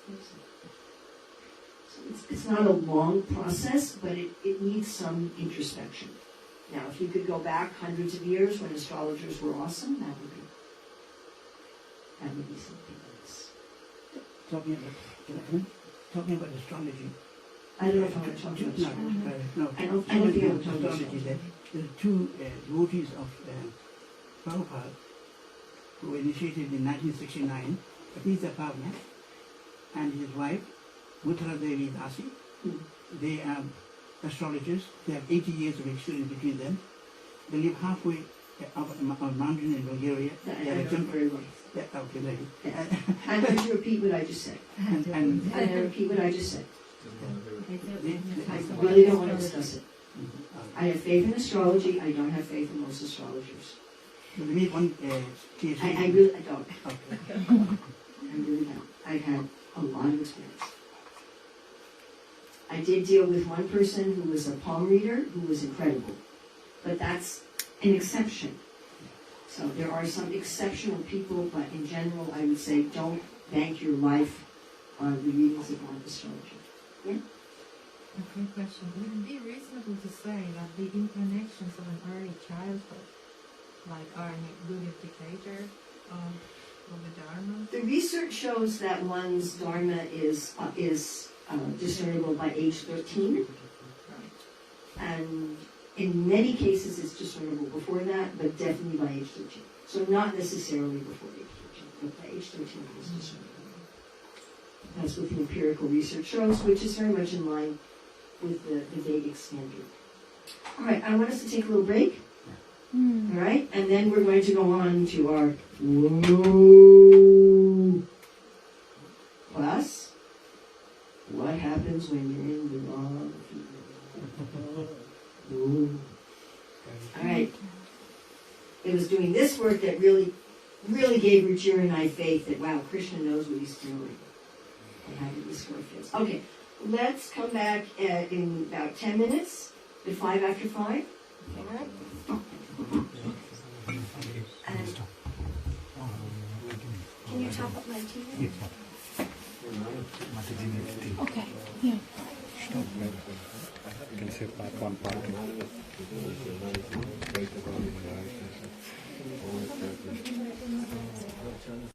do this? So it's not a long process, but it needs some introspection. Now, if you could go back hundreds of years when astrologers were awesome, that would be something else. Talking about astrology. I don't know if I want to talk about astrology. No, I don't think I want to talk about astrology. astrology. There are two devotees of Prabhupada who were initiated in 1969, Patita Pavna and his wife, Uttara Devi Dasi. They are astrologers. They have 80 years of experience between them. They live halfway up a mountain in Bulgaria. I don't very well. Yeah, okay, thank you. I'm going to repeat what I just said. And I repeat what I just said. I I really don't want to discuss it. I have faith in astrology. I don't have faith in most astrologers. So we need one case. I really don't. Okay. I really don't. I've had a lot of experience. I did deal with one person who was a palm reader who was incredible. But that's an exception. So there are some exceptional people, but in general, I would say don't bank your life on the readings of one astrologer. Yeah? Okay, question. Would it be reasonable to say that the inclinations of an early childhood, are a good indicator of the Dharma? The research shows that one's Dharma is discernible by age 13. And in many cases, it's discernible before that, but definitely by age 13. So not necessarily before age 13, but by age 13 it is discernible. That's what the empirical research shows, which is very much in line with the Vedic standard. All right, I want us to take a little break. All right, and then we're going to go on to our whoa class. What happens when you're in the wrong field? All right. It was doing this work that really gave Ruchira and I faith that, wow, Krishna knows what he's doing. And how these score feels. Okay, let's come back in about 10 minutes, at 5 after 5. All right? Can you top up my TV? Okay, yeah. You can say part 1, part 2.